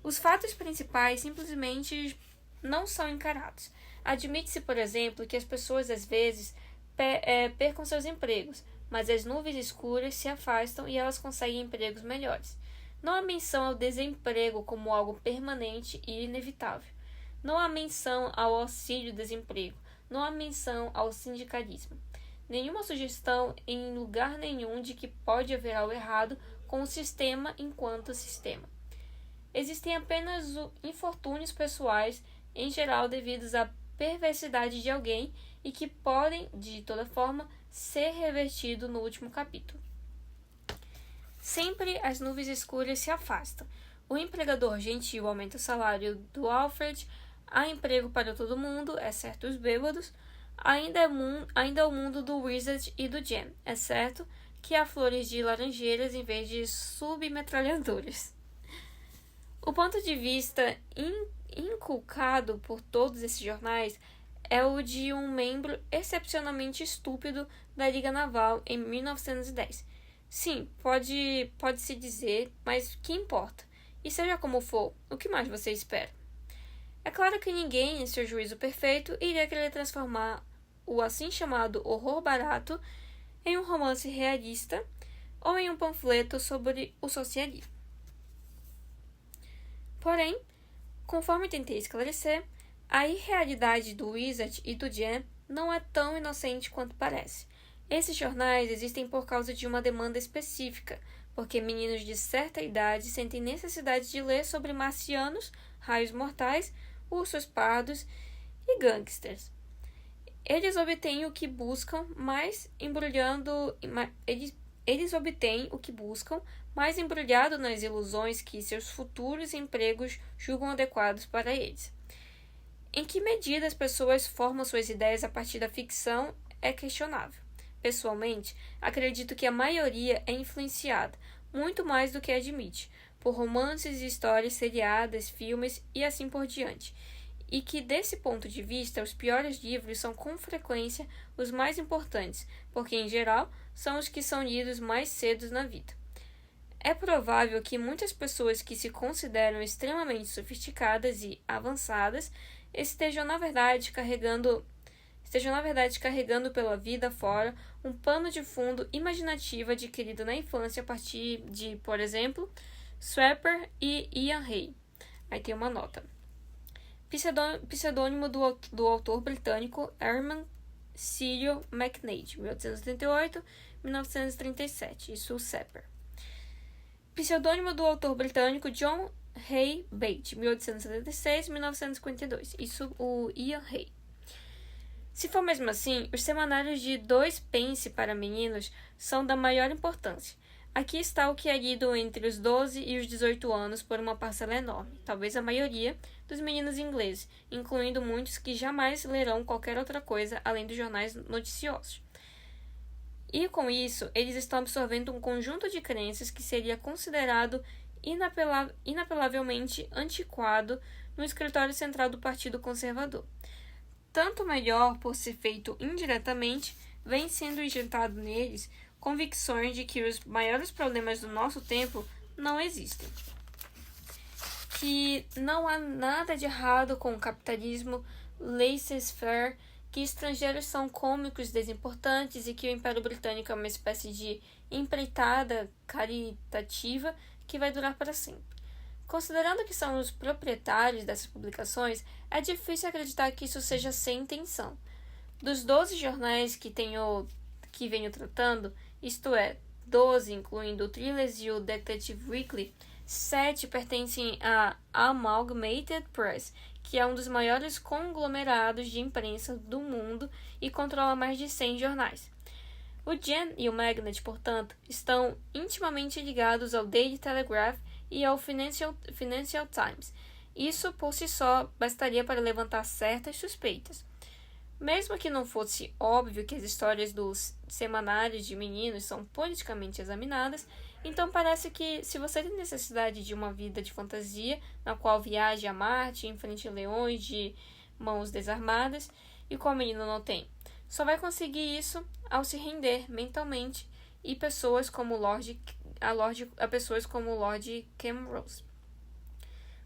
Os fatos principais simplesmente não são encarados. Admite-se, por exemplo, que as pessoas às vezes percam seus empregos, mas as nuvens escuras se afastam e elas conseguem empregos melhores. Não há menção ao desemprego como algo permanente e inevitável. Não há menção ao auxílio-desemprego. Não há menção ao sindicalismo. Nenhuma sugestão em lugar nenhum de que pode haver algo errado com o sistema enquanto sistema. Existem apenas infortúnios pessoais, em geral devidos à perversidade de alguém e que podem, de toda forma, ser revertido no último capítulo. Sempre as nuvens escuras se afastam. O empregador gentil aumenta o salário do Alfred, há emprego para todo mundo, exceto os bêbados, ainda é o mundo do Wizard e do Jam, exceto que há flores de laranjeiras em vez de submetralhadoras. O ponto de vista inculcado por todos esses jornais é o de um membro excepcionalmente estúpido da Liga Naval em 1910. Sim, pode-se dizer, mas que importa? E seja como for, o que mais você espera? É claro que ninguém, em seu juízo perfeito, iria querer transformar o assim chamado horror barato em um romance realista ou em um panfleto sobre o socialismo. Porém, conforme tentei esclarecer, a irrealidade do Wizard e do Jam não é tão inocente quanto parece. Esses jornais existem por causa de uma demanda específica, porque meninos de certa idade sentem necessidade de ler sobre marcianos, raios mortais, ursos pardos e gangsters. Eles obtêm o que buscam, mais embrulhado nas ilusões que seus futuros empregos julgam adequados para eles. Em que medida as pessoas formam suas ideias a partir da ficção é questionável. Pessoalmente, acredito que a maioria é influenciada, muito mais do que admite, por romances, histórias seriadas, filmes e assim por diante. E que, desse ponto de vista, os piores livros são com frequência os mais importantes, porque, em geral, são os que são lidos mais cedo na vida. É provável que muitas pessoas que se consideram extremamente sofisticadas e avançadas estejam, na verdade, carregando pela vida fora um pano de fundo imaginativo adquirido na infância a partir de, por exemplo, Swepper e Ian Hay. Aí tem uma nota. Pseudônimo do autor britânico Herman Cyril McNeill, 1838-1937. Isso, Swepper. Pseudônimo do autor britânico John Hay Bates, 1876-1952. Isso, o Ian Hay. Se for mesmo assim, os semanários de 2 pence para meninos são da maior importância. Aqui está o que é lido entre os 12 e os 18 anos por uma parcela enorme, talvez a maioria, dos meninos ingleses, incluindo muitos que jamais lerão qualquer outra coisa além dos jornais noticiosos. E com isso, eles estão absorvendo um conjunto de crenças que seria considerado inapelavelmente antiquado no escritório central do Partido Conservador. Tanto melhor por ser feito indiretamente, vem sendo injetado neles convicções de que os maiores problemas do nosso tempo não existem. Que não há nada de errado com o capitalismo laissez-faire, que estrangeiros são cômicos desimportantes e que o Império Britânico é uma espécie de empreitada caritativa que vai durar para sempre. Considerando que são os proprietários dessas publicações, é difícil acreditar que isso seja sem intenção. Dos 12 jornais que venho tratando, isto é, 12 incluindo o Thrillers e o Detective Weekly, 7 pertencem à Amalgamated Press, que é um dos maiores conglomerados de imprensa do mundo e controla mais de 100 jornais. O Gen e o Magnet, portanto, estão intimamente ligados ao Daily Telegraph e ao Financial Times. Isso, por si só, bastaria para levantar certas suspeitas. Mesmo que não fosse óbvio que as histórias dos semanários de meninos são politicamente examinadas, então parece que, se você tem necessidade de uma vida de fantasia, na qual viaje a Marte e enfrente leões de mãos desarmadas, e qual menino não tem, só vai conseguir isso ao se render mentalmente a pessoas como Lord Camrose,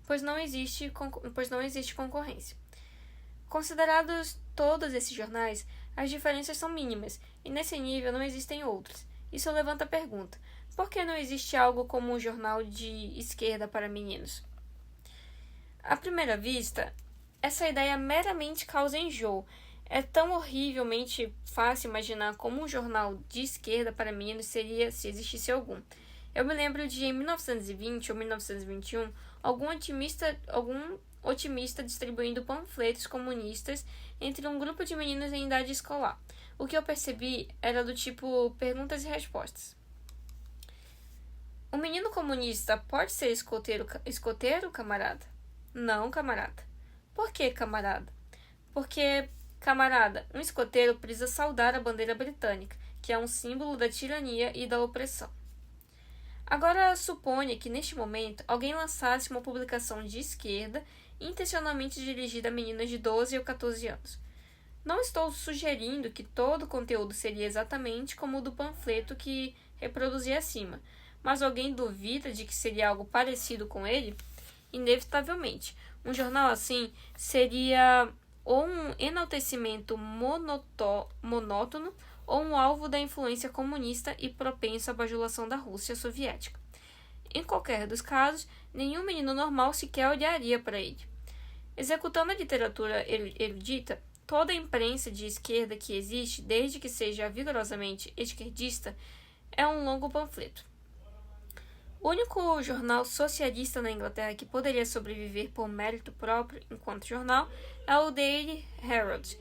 pois não existe concorrência. Considerados todos esses jornais, as diferenças são mínimas, e nesse nível não existem outros. Isso levanta a pergunta: por que não existe algo como um jornal de esquerda para meninos? À primeira vista, essa ideia meramente causa enjoo. É tão horrivelmente fácil imaginar como um jornal de esquerda para meninos seria se existisse algum. Eu me lembro de, em 1920 ou 1921, algum otimista distribuindo panfletos comunistas entre um grupo de meninos em idade escolar. O que eu percebi era do tipo perguntas e respostas. Um menino comunista pode ser escoteiro, camarada? Não, camarada. Por que, camarada? Porque, camarada, um escoteiro precisa saudar a bandeira britânica, que é um símbolo da tirania e da opressão. Agora, suponha que, neste momento, alguém lançasse uma publicação de esquerda intencionalmente dirigida a meninas de 12 ou 14 anos. Não estou sugerindo que todo o conteúdo seria exatamente como o do panfleto que reproduzi acima, mas alguém duvida de que seria algo parecido com ele? Inevitavelmente. Um jornal assim seria ou um enaltecimento monótono ou um alvo da influência comunista e propenso à bajulação da Rússia soviética. Em qualquer dos casos, nenhum menino normal sequer olharia para ele. Executando a literatura erudita, toda a imprensa de esquerda que existe, desde que seja vigorosamente esquerdista, é um longo panfleto. O único jornal socialista na Inglaterra que poderia sobreviver por mérito próprio enquanto jornal é o Daily Herald.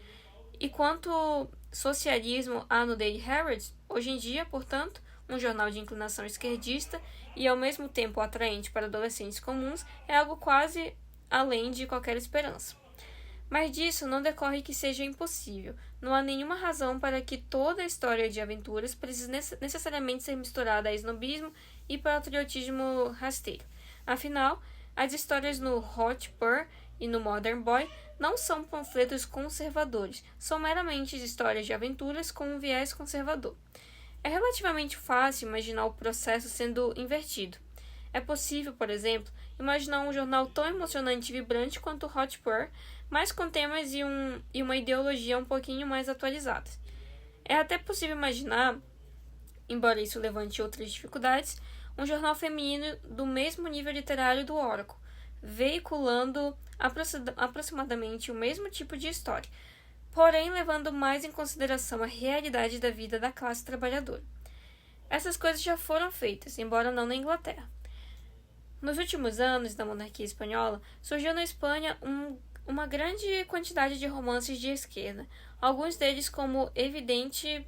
E quanto socialismo há no Daily Herald, hoje em dia, portanto, um jornal de inclinação esquerdista e ao mesmo tempo atraente para adolescentes comuns, é algo quase além de qualquer esperança. Mas disso não decorre que seja impossível. Não há nenhuma razão para que toda a história de aventuras precise necessariamente ser misturada a snobismo e patriotismo rasteiro. Afinal, as histórias no Hot Purr e no Modern Boy não são panfletos conservadores, são meramente histórias de aventuras com um viés conservador. É relativamente fácil imaginar o processo sendo invertido. É possível, por exemplo, imaginar um jornal tão emocionante e vibrante quanto o Hot Purr, mas com temas e uma ideologia um pouquinho mais atualizadas. É até possível imaginar, embora isso levante outras dificuldades, um jornal feminino do mesmo nível literário do Oracle, veiculando aproximadamente o mesmo tipo de história, porém levando mais em consideração a realidade da vida da classe trabalhadora. Essas coisas já foram feitas, embora não na Inglaterra. Nos últimos anos da monarquia espanhola, surgiu na Espanha uma grande quantidade de romances de esquerda, alguns deles com evidente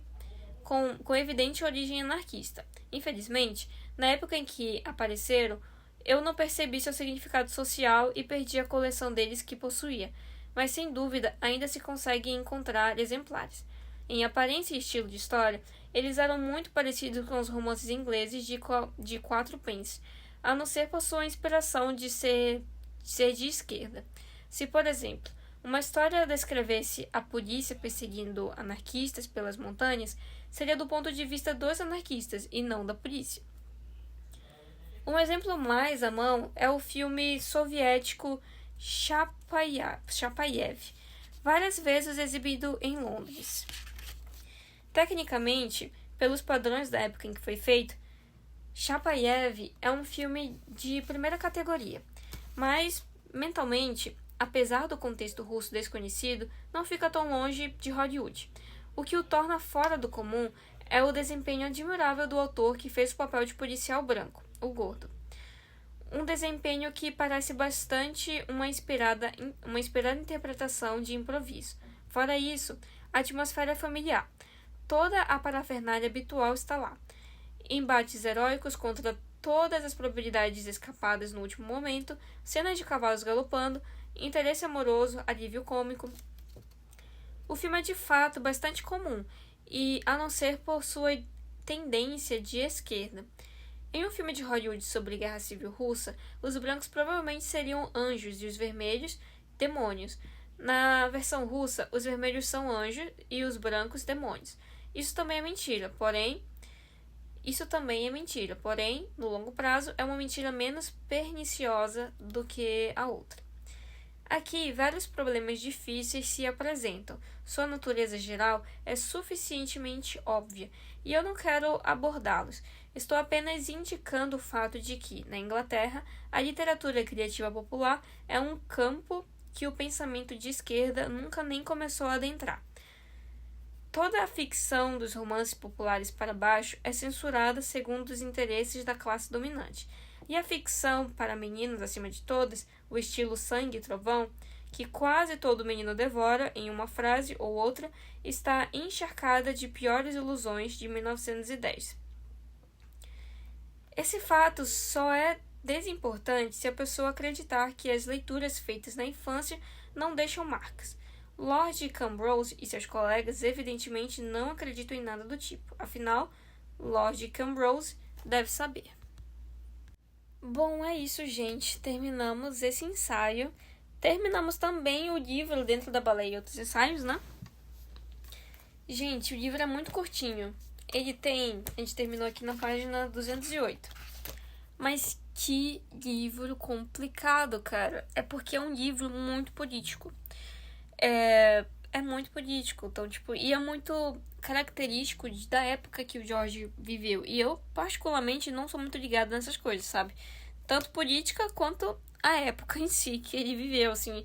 origem anarquista. Infelizmente, na época em que apareceram, eu não percebi seu significado social e perdi a coleção deles que possuía, mas sem dúvida ainda se consegue encontrar exemplares. Em aparência e estilo de história, eles eram muito parecidos com os romances ingleses de 4 pence, a não ser por sua inspiração de ser de esquerda. Se, por exemplo, uma história descrevesse a polícia perseguindo anarquistas pelas montanhas, seria do ponto de vista dos anarquistas e não da polícia. Um exemplo mais à mão é o filme soviético Chapayev, várias vezes exibido em Londres. Tecnicamente, pelos padrões da época em que foi feito, Chapayev é um filme de primeira categoria, mas, mentalmente, apesar do contexto russo desconhecido, não fica tão longe de Hollywood. O que o torna fora do comum é o desempenho admirável do autor que fez o papel de policial branco, o Gordo. Um desempenho que parece bastante uma inspirada interpretação de improviso. Fora isso, a atmosfera é familiar. Toda a parafernália habitual está lá. Embates heróicos contra todas as probabilidades escapadas no último momento, cenas de cavalos galopando, interesse amoroso, alívio cômico. O filme é de fato bastante comum, e a não ser por sua tendência de esquerda. Em um filme de Hollywood sobre Guerra Civil Russa, os brancos provavelmente seriam anjos e os vermelhos, demônios. Na versão russa, os vermelhos são anjos e os brancos, demônios. Isso também é mentira, porém, no longo prazo, é uma mentira menos perniciosa do que a outra. Aqui, vários problemas difíceis se apresentam. Sua natureza geral é suficientemente óbvia, e eu não quero abordá-los. Estou apenas indicando o fato de que, na Inglaterra, a literatura criativa popular é um campo que o pensamento de esquerda nunca nem começou a adentrar. Toda a ficção dos romances populares para baixo é censurada segundo os interesses da classe dominante. E a ficção para meninos, acima de todas, o estilo sangue e trovão, que quase todo menino devora em uma frase ou outra, está encharcada de piores ilusões de 1910. Esse fato só é desimportante se a pessoa acreditar que as leituras feitas na infância não deixam marcas. Lord Cambrose e seus colegas evidentemente não acreditam em nada do tipo. Afinal, Lord Cambrose deve saber. Bom, é isso, gente. Terminamos esse ensaio. Terminamos também o livro Dentro da Baleia e Outros Ensaios, né? Gente, o livro é muito curtinho. A gente terminou aqui na página 208. Mas que livro complicado, cara. É porque é um livro muito político. É muito político. Então, e é muito característico da época que o George viveu. E eu, particularmente, não sou muito ligada nessas coisas, sabe? Tanto política quanto a época em si que ele viveu, assim.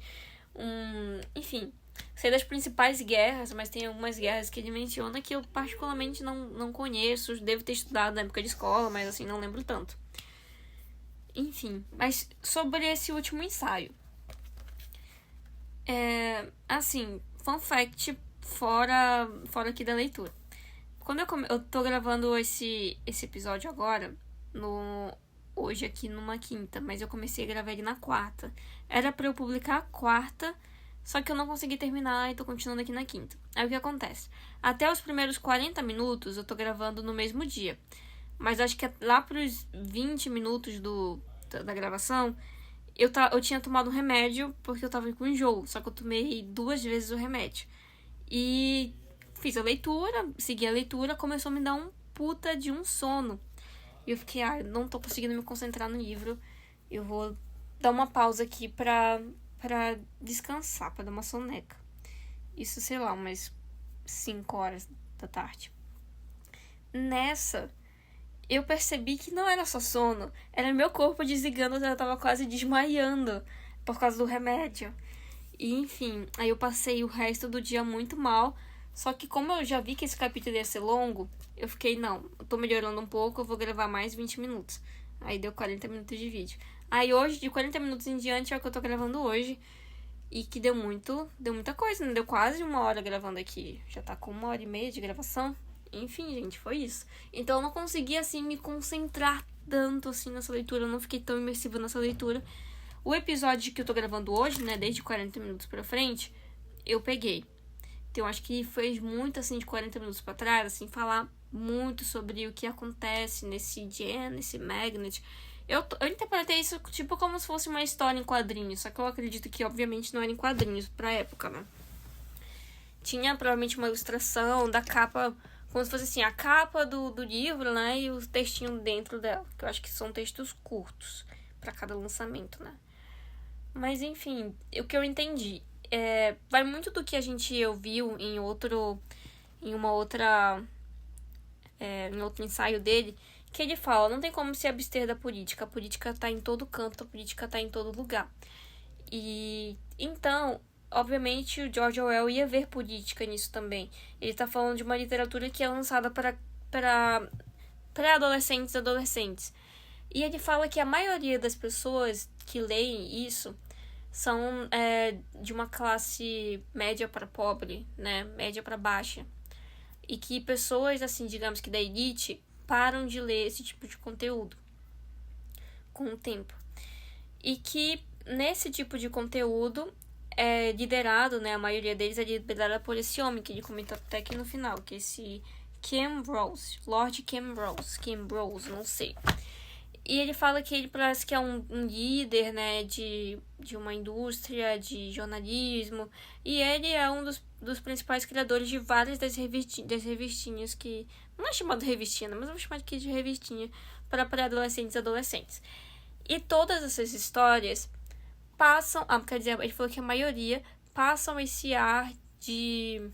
Enfim, sei das principais guerras, mas tem algumas guerras que ele menciona que eu particularmente não conheço. Devo ter estudado na época de escola, mas assim, não lembro tanto. Enfim, mas sobre esse último ensaio. Assim, fun fact fora aqui da leitura. Quando eu tô gravando esse episódio agora, hoje aqui numa quinta, mas eu comecei a gravar ele na quarta. Era pra eu publicar a quarta, só que eu não consegui terminar e tô continuando aqui na quinta. Aí o que acontece? Até os primeiros 40 minutos eu tô gravando no mesmo dia. Mas acho que lá pros 20 minutos do da gravação, eu tinha tomado um remédio porque eu tava com enjoo, só que eu tomei 2 vezes o remédio. E fiz a leitura, segui a leitura, começou a me dar um puta de um sono. E eu fiquei, não tô conseguindo me concentrar no livro, eu vou dar uma pausa aqui pra descansar, pra dar uma soneca. Isso, sei lá, umas 5 horas da tarde. Nessa, eu percebi que não era só sono, era meu corpo desligando, eu tava quase desmaiando por causa do remédio. E enfim, aí eu passei o resto do dia muito mal, só que como eu já vi que esse capítulo ia ser longo, eu fiquei, não, eu tô melhorando um pouco, eu vou gravar mais 20 minutos. Aí deu 40 minutos de vídeo. Aí hoje, de 40 minutos em diante, é o que eu tô gravando hoje. E que deu muita coisa, né? Deu quase 1 hora gravando aqui. Já tá com 1h30 de gravação. Enfim, gente, foi isso. Então eu não consegui, assim, me concentrar tanto, assim, nessa leitura. Eu não fiquei tão imersiva nessa leitura. O episódio que eu tô gravando hoje, né, desde 40 minutos pra frente, eu peguei. Então eu acho que fez muito, assim, de 40 minutos pra trás, assim, falar muito sobre o que acontece nesse Jen, nesse Magnet. Eu interpretei isso, tipo, como se fosse uma história em quadrinhos. Só que eu acredito que, obviamente, não era em quadrinhos pra época, né? Tinha, provavelmente, uma ilustração da capa, como se fosse, assim, a capa do livro, né? E o textinho dentro dela. Que eu acho que são textos curtos pra cada lançamento, né? Mas, enfim, o que eu entendi vai muito do que a gente ouviu em outro ensaio dele, que ele fala, não tem como se abster da política. A política tá em todo canto, a política tá em todo lugar. E então, obviamente, o George Orwell ia ver política nisso também. Ele tá falando de uma literatura que é lançada para adolescentes e adolescentes. E ele fala que a maioria das pessoas que leem isso são de uma classe média para pobre, né? Média para baixa. E que pessoas, assim, digamos que da elite, param de ler esse tipo de conteúdo com o tempo. E que nesse tipo de conteúdo é liderado, né? A maioria deles é liderada por esse homem, que ele comenta até aqui no final, que é esse Kim Rose, Lord Kim Rose, não sei. E ele fala que ele parece que é um líder, né, de uma indústria de jornalismo. E ele é um dos principais criadores de várias das revistinhas que... Não é chamado revistinha, mas eu vou chamar aqui de revistinha para pré-adolescentes e adolescentes. E todas essas histórias passam... quer dizer, ele falou que a maioria passam esse ar de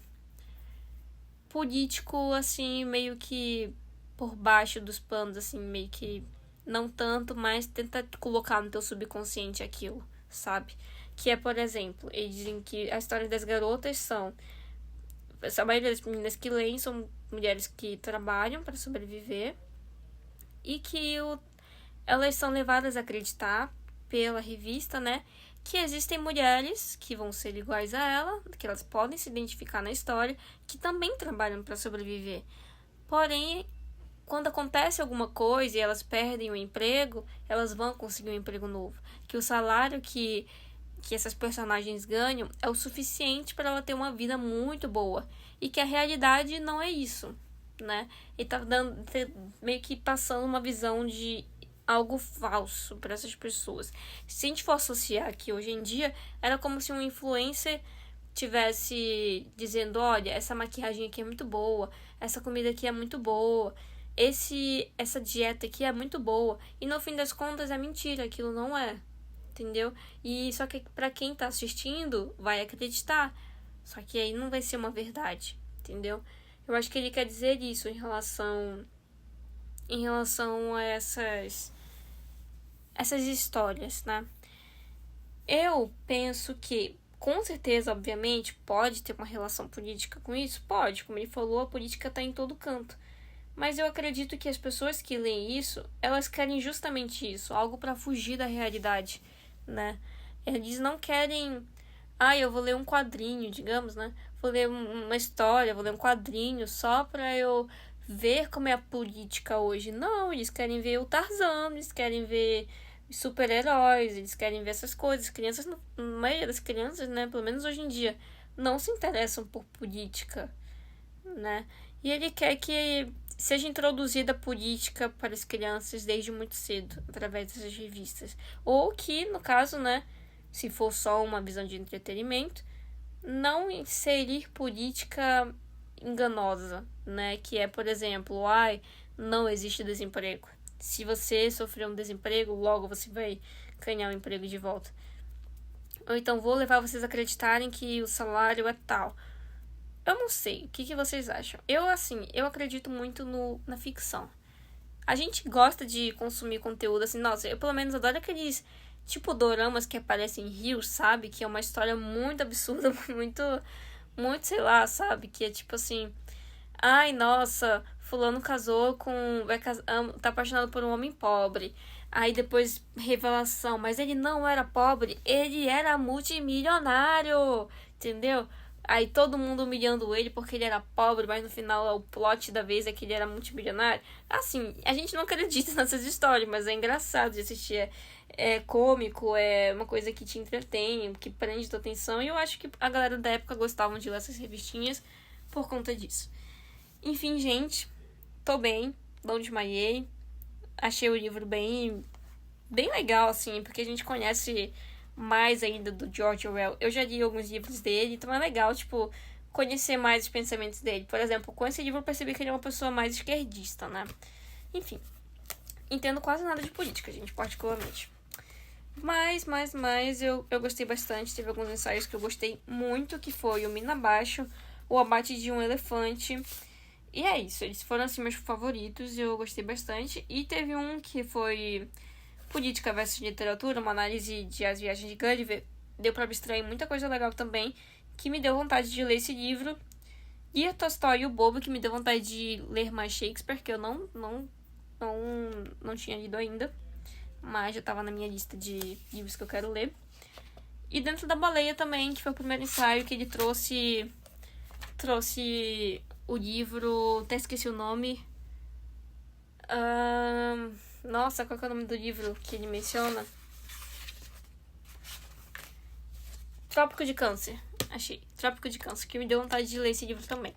político, assim, meio que por baixo dos panos, assim, meio que... Não tanto, mas tenta colocar no teu subconsciente aquilo, sabe? Que é, por exemplo, eles dizem que a história das garotas são... A maioria das meninas que leem são mulheres que trabalham para sobreviver e que elas são levadas a acreditar pela revista, né? Que existem mulheres que vão ser iguais a ela, que elas podem se identificar na história, que também trabalham para sobreviver. Porém, quando acontece alguma coisa e elas perdem o emprego, elas vão conseguir um emprego novo. Que o salário que essas personagens ganham é o suficiente para ela ter uma vida muito boa. E que a realidade não é isso, né? E tá meio que passando uma visão de algo falso para essas pessoas. Se a gente for associar aqui hoje em dia, era como se um influencer tivesse dizendo, olha, essa maquiagem aqui é muito boa, essa comida aqui é muito boa, essa dieta aqui é muito boa, e no fim das contas é mentira, aquilo não é, entendeu? E só que pra quem tá assistindo vai acreditar, só que aí não vai ser uma verdade, entendeu? Eu acho que ele quer dizer isso em relação a essas histórias, né? Eu penso que, com certeza, obviamente, pode ter uma relação política com isso, pode, como ele falou, a política tá em todo canto. Mas eu acredito que as pessoas que leem isso, elas querem justamente isso, algo para fugir da realidade, né? Eles não querem, eu vou ler um quadrinho, digamos, né? Vou ler uma história, vou ler um quadrinho só para eu ver como é a política hoje. Não, eles querem ver o Tarzan, eles querem ver super-heróis, eles querem ver essas coisas. Crianças, a maioria das crianças, né, pelo menos hoje em dia, não se interessam por política, né? E ele quer que seja introduzida a política para as crianças desde muito cedo, através dessas revistas. Ou que, no caso, né, se for só uma visão de entretenimento, não inserir política enganosa, né? Que é, por exemplo, não existe desemprego. Se você sofreu um desemprego, logo você vai ganhar um emprego de volta. Ou então, vou levar vocês a acreditarem que o salário é tal. Eu não sei, o que vocês acham? Eu acredito muito na ficção. A gente gosta de consumir conteúdo assim, nossa, eu pelo menos adoro aqueles tipo doramas que aparecem em rios, sabe? Que é uma história muito absurda, muito, sei lá, sabe? Que é tipo assim, ai, nossa, fulano casou tá apaixonado por um homem pobre. Aí depois, revelação, mas ele não era pobre, ele era multimilionário, entendeu? Aí todo mundo humilhando ele porque ele era pobre, mas no final o plot da vez é que ele era multimilionário. Assim, a gente não acredita nessas histórias, mas é engraçado de assistir. É cômico, é uma coisa que te entretém, que prende tua atenção. E eu acho que a galera da época gostavam de ler essas revistinhas por conta disso. Enfim, gente, tô bem, não desmaiei. Achei o livro bem legal, assim, porque a gente conhece mais ainda do George Orwell. Eu já li alguns livros dele, então é legal, tipo, conhecer mais os pensamentos dele. Por exemplo, com esse livro eu percebi que ele é uma pessoa mais esquerdista, né? Enfim, entendo quase nada de política, gente, particularmente. Mas eu gostei bastante. Teve alguns ensaios que eu gostei muito, que foi o Mina Abaixo, o Abate de um Elefante. E é isso, eles foram assim meus favoritos, eu gostei bastante. E teve um que foi Política versus Literatura, uma análise de As Viagens de Gulliver. Deu pra abstrair muita coisa legal também, que me deu vontade de ler esse livro. E a Tolstói e o Bobo, que me deu vontade de ler mais Shakespeare, que eu não tinha lido ainda, mas já tava na minha lista de livros que eu quero ler. E Dentro da Baleia também, que foi o primeiro ensaio que ele trouxe o livro, até esqueci o nome. Nossa, qual que é o nome do livro que ele menciona? Trópico de Câncer. Achei. Trópico de Câncer, que me deu vontade de ler esse livro também.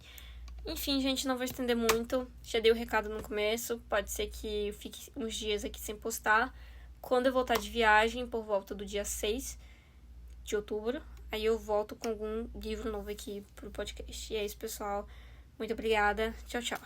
Enfim, gente, não vou estender muito. Já dei o recado no começo. Pode ser que eu fique uns dias aqui sem postar. Quando eu voltar de viagem, por volta do dia 6 de outubro, aí eu volto com algum livro novo aqui pro podcast. E é isso, pessoal. Muito obrigada. Tchau, tchau.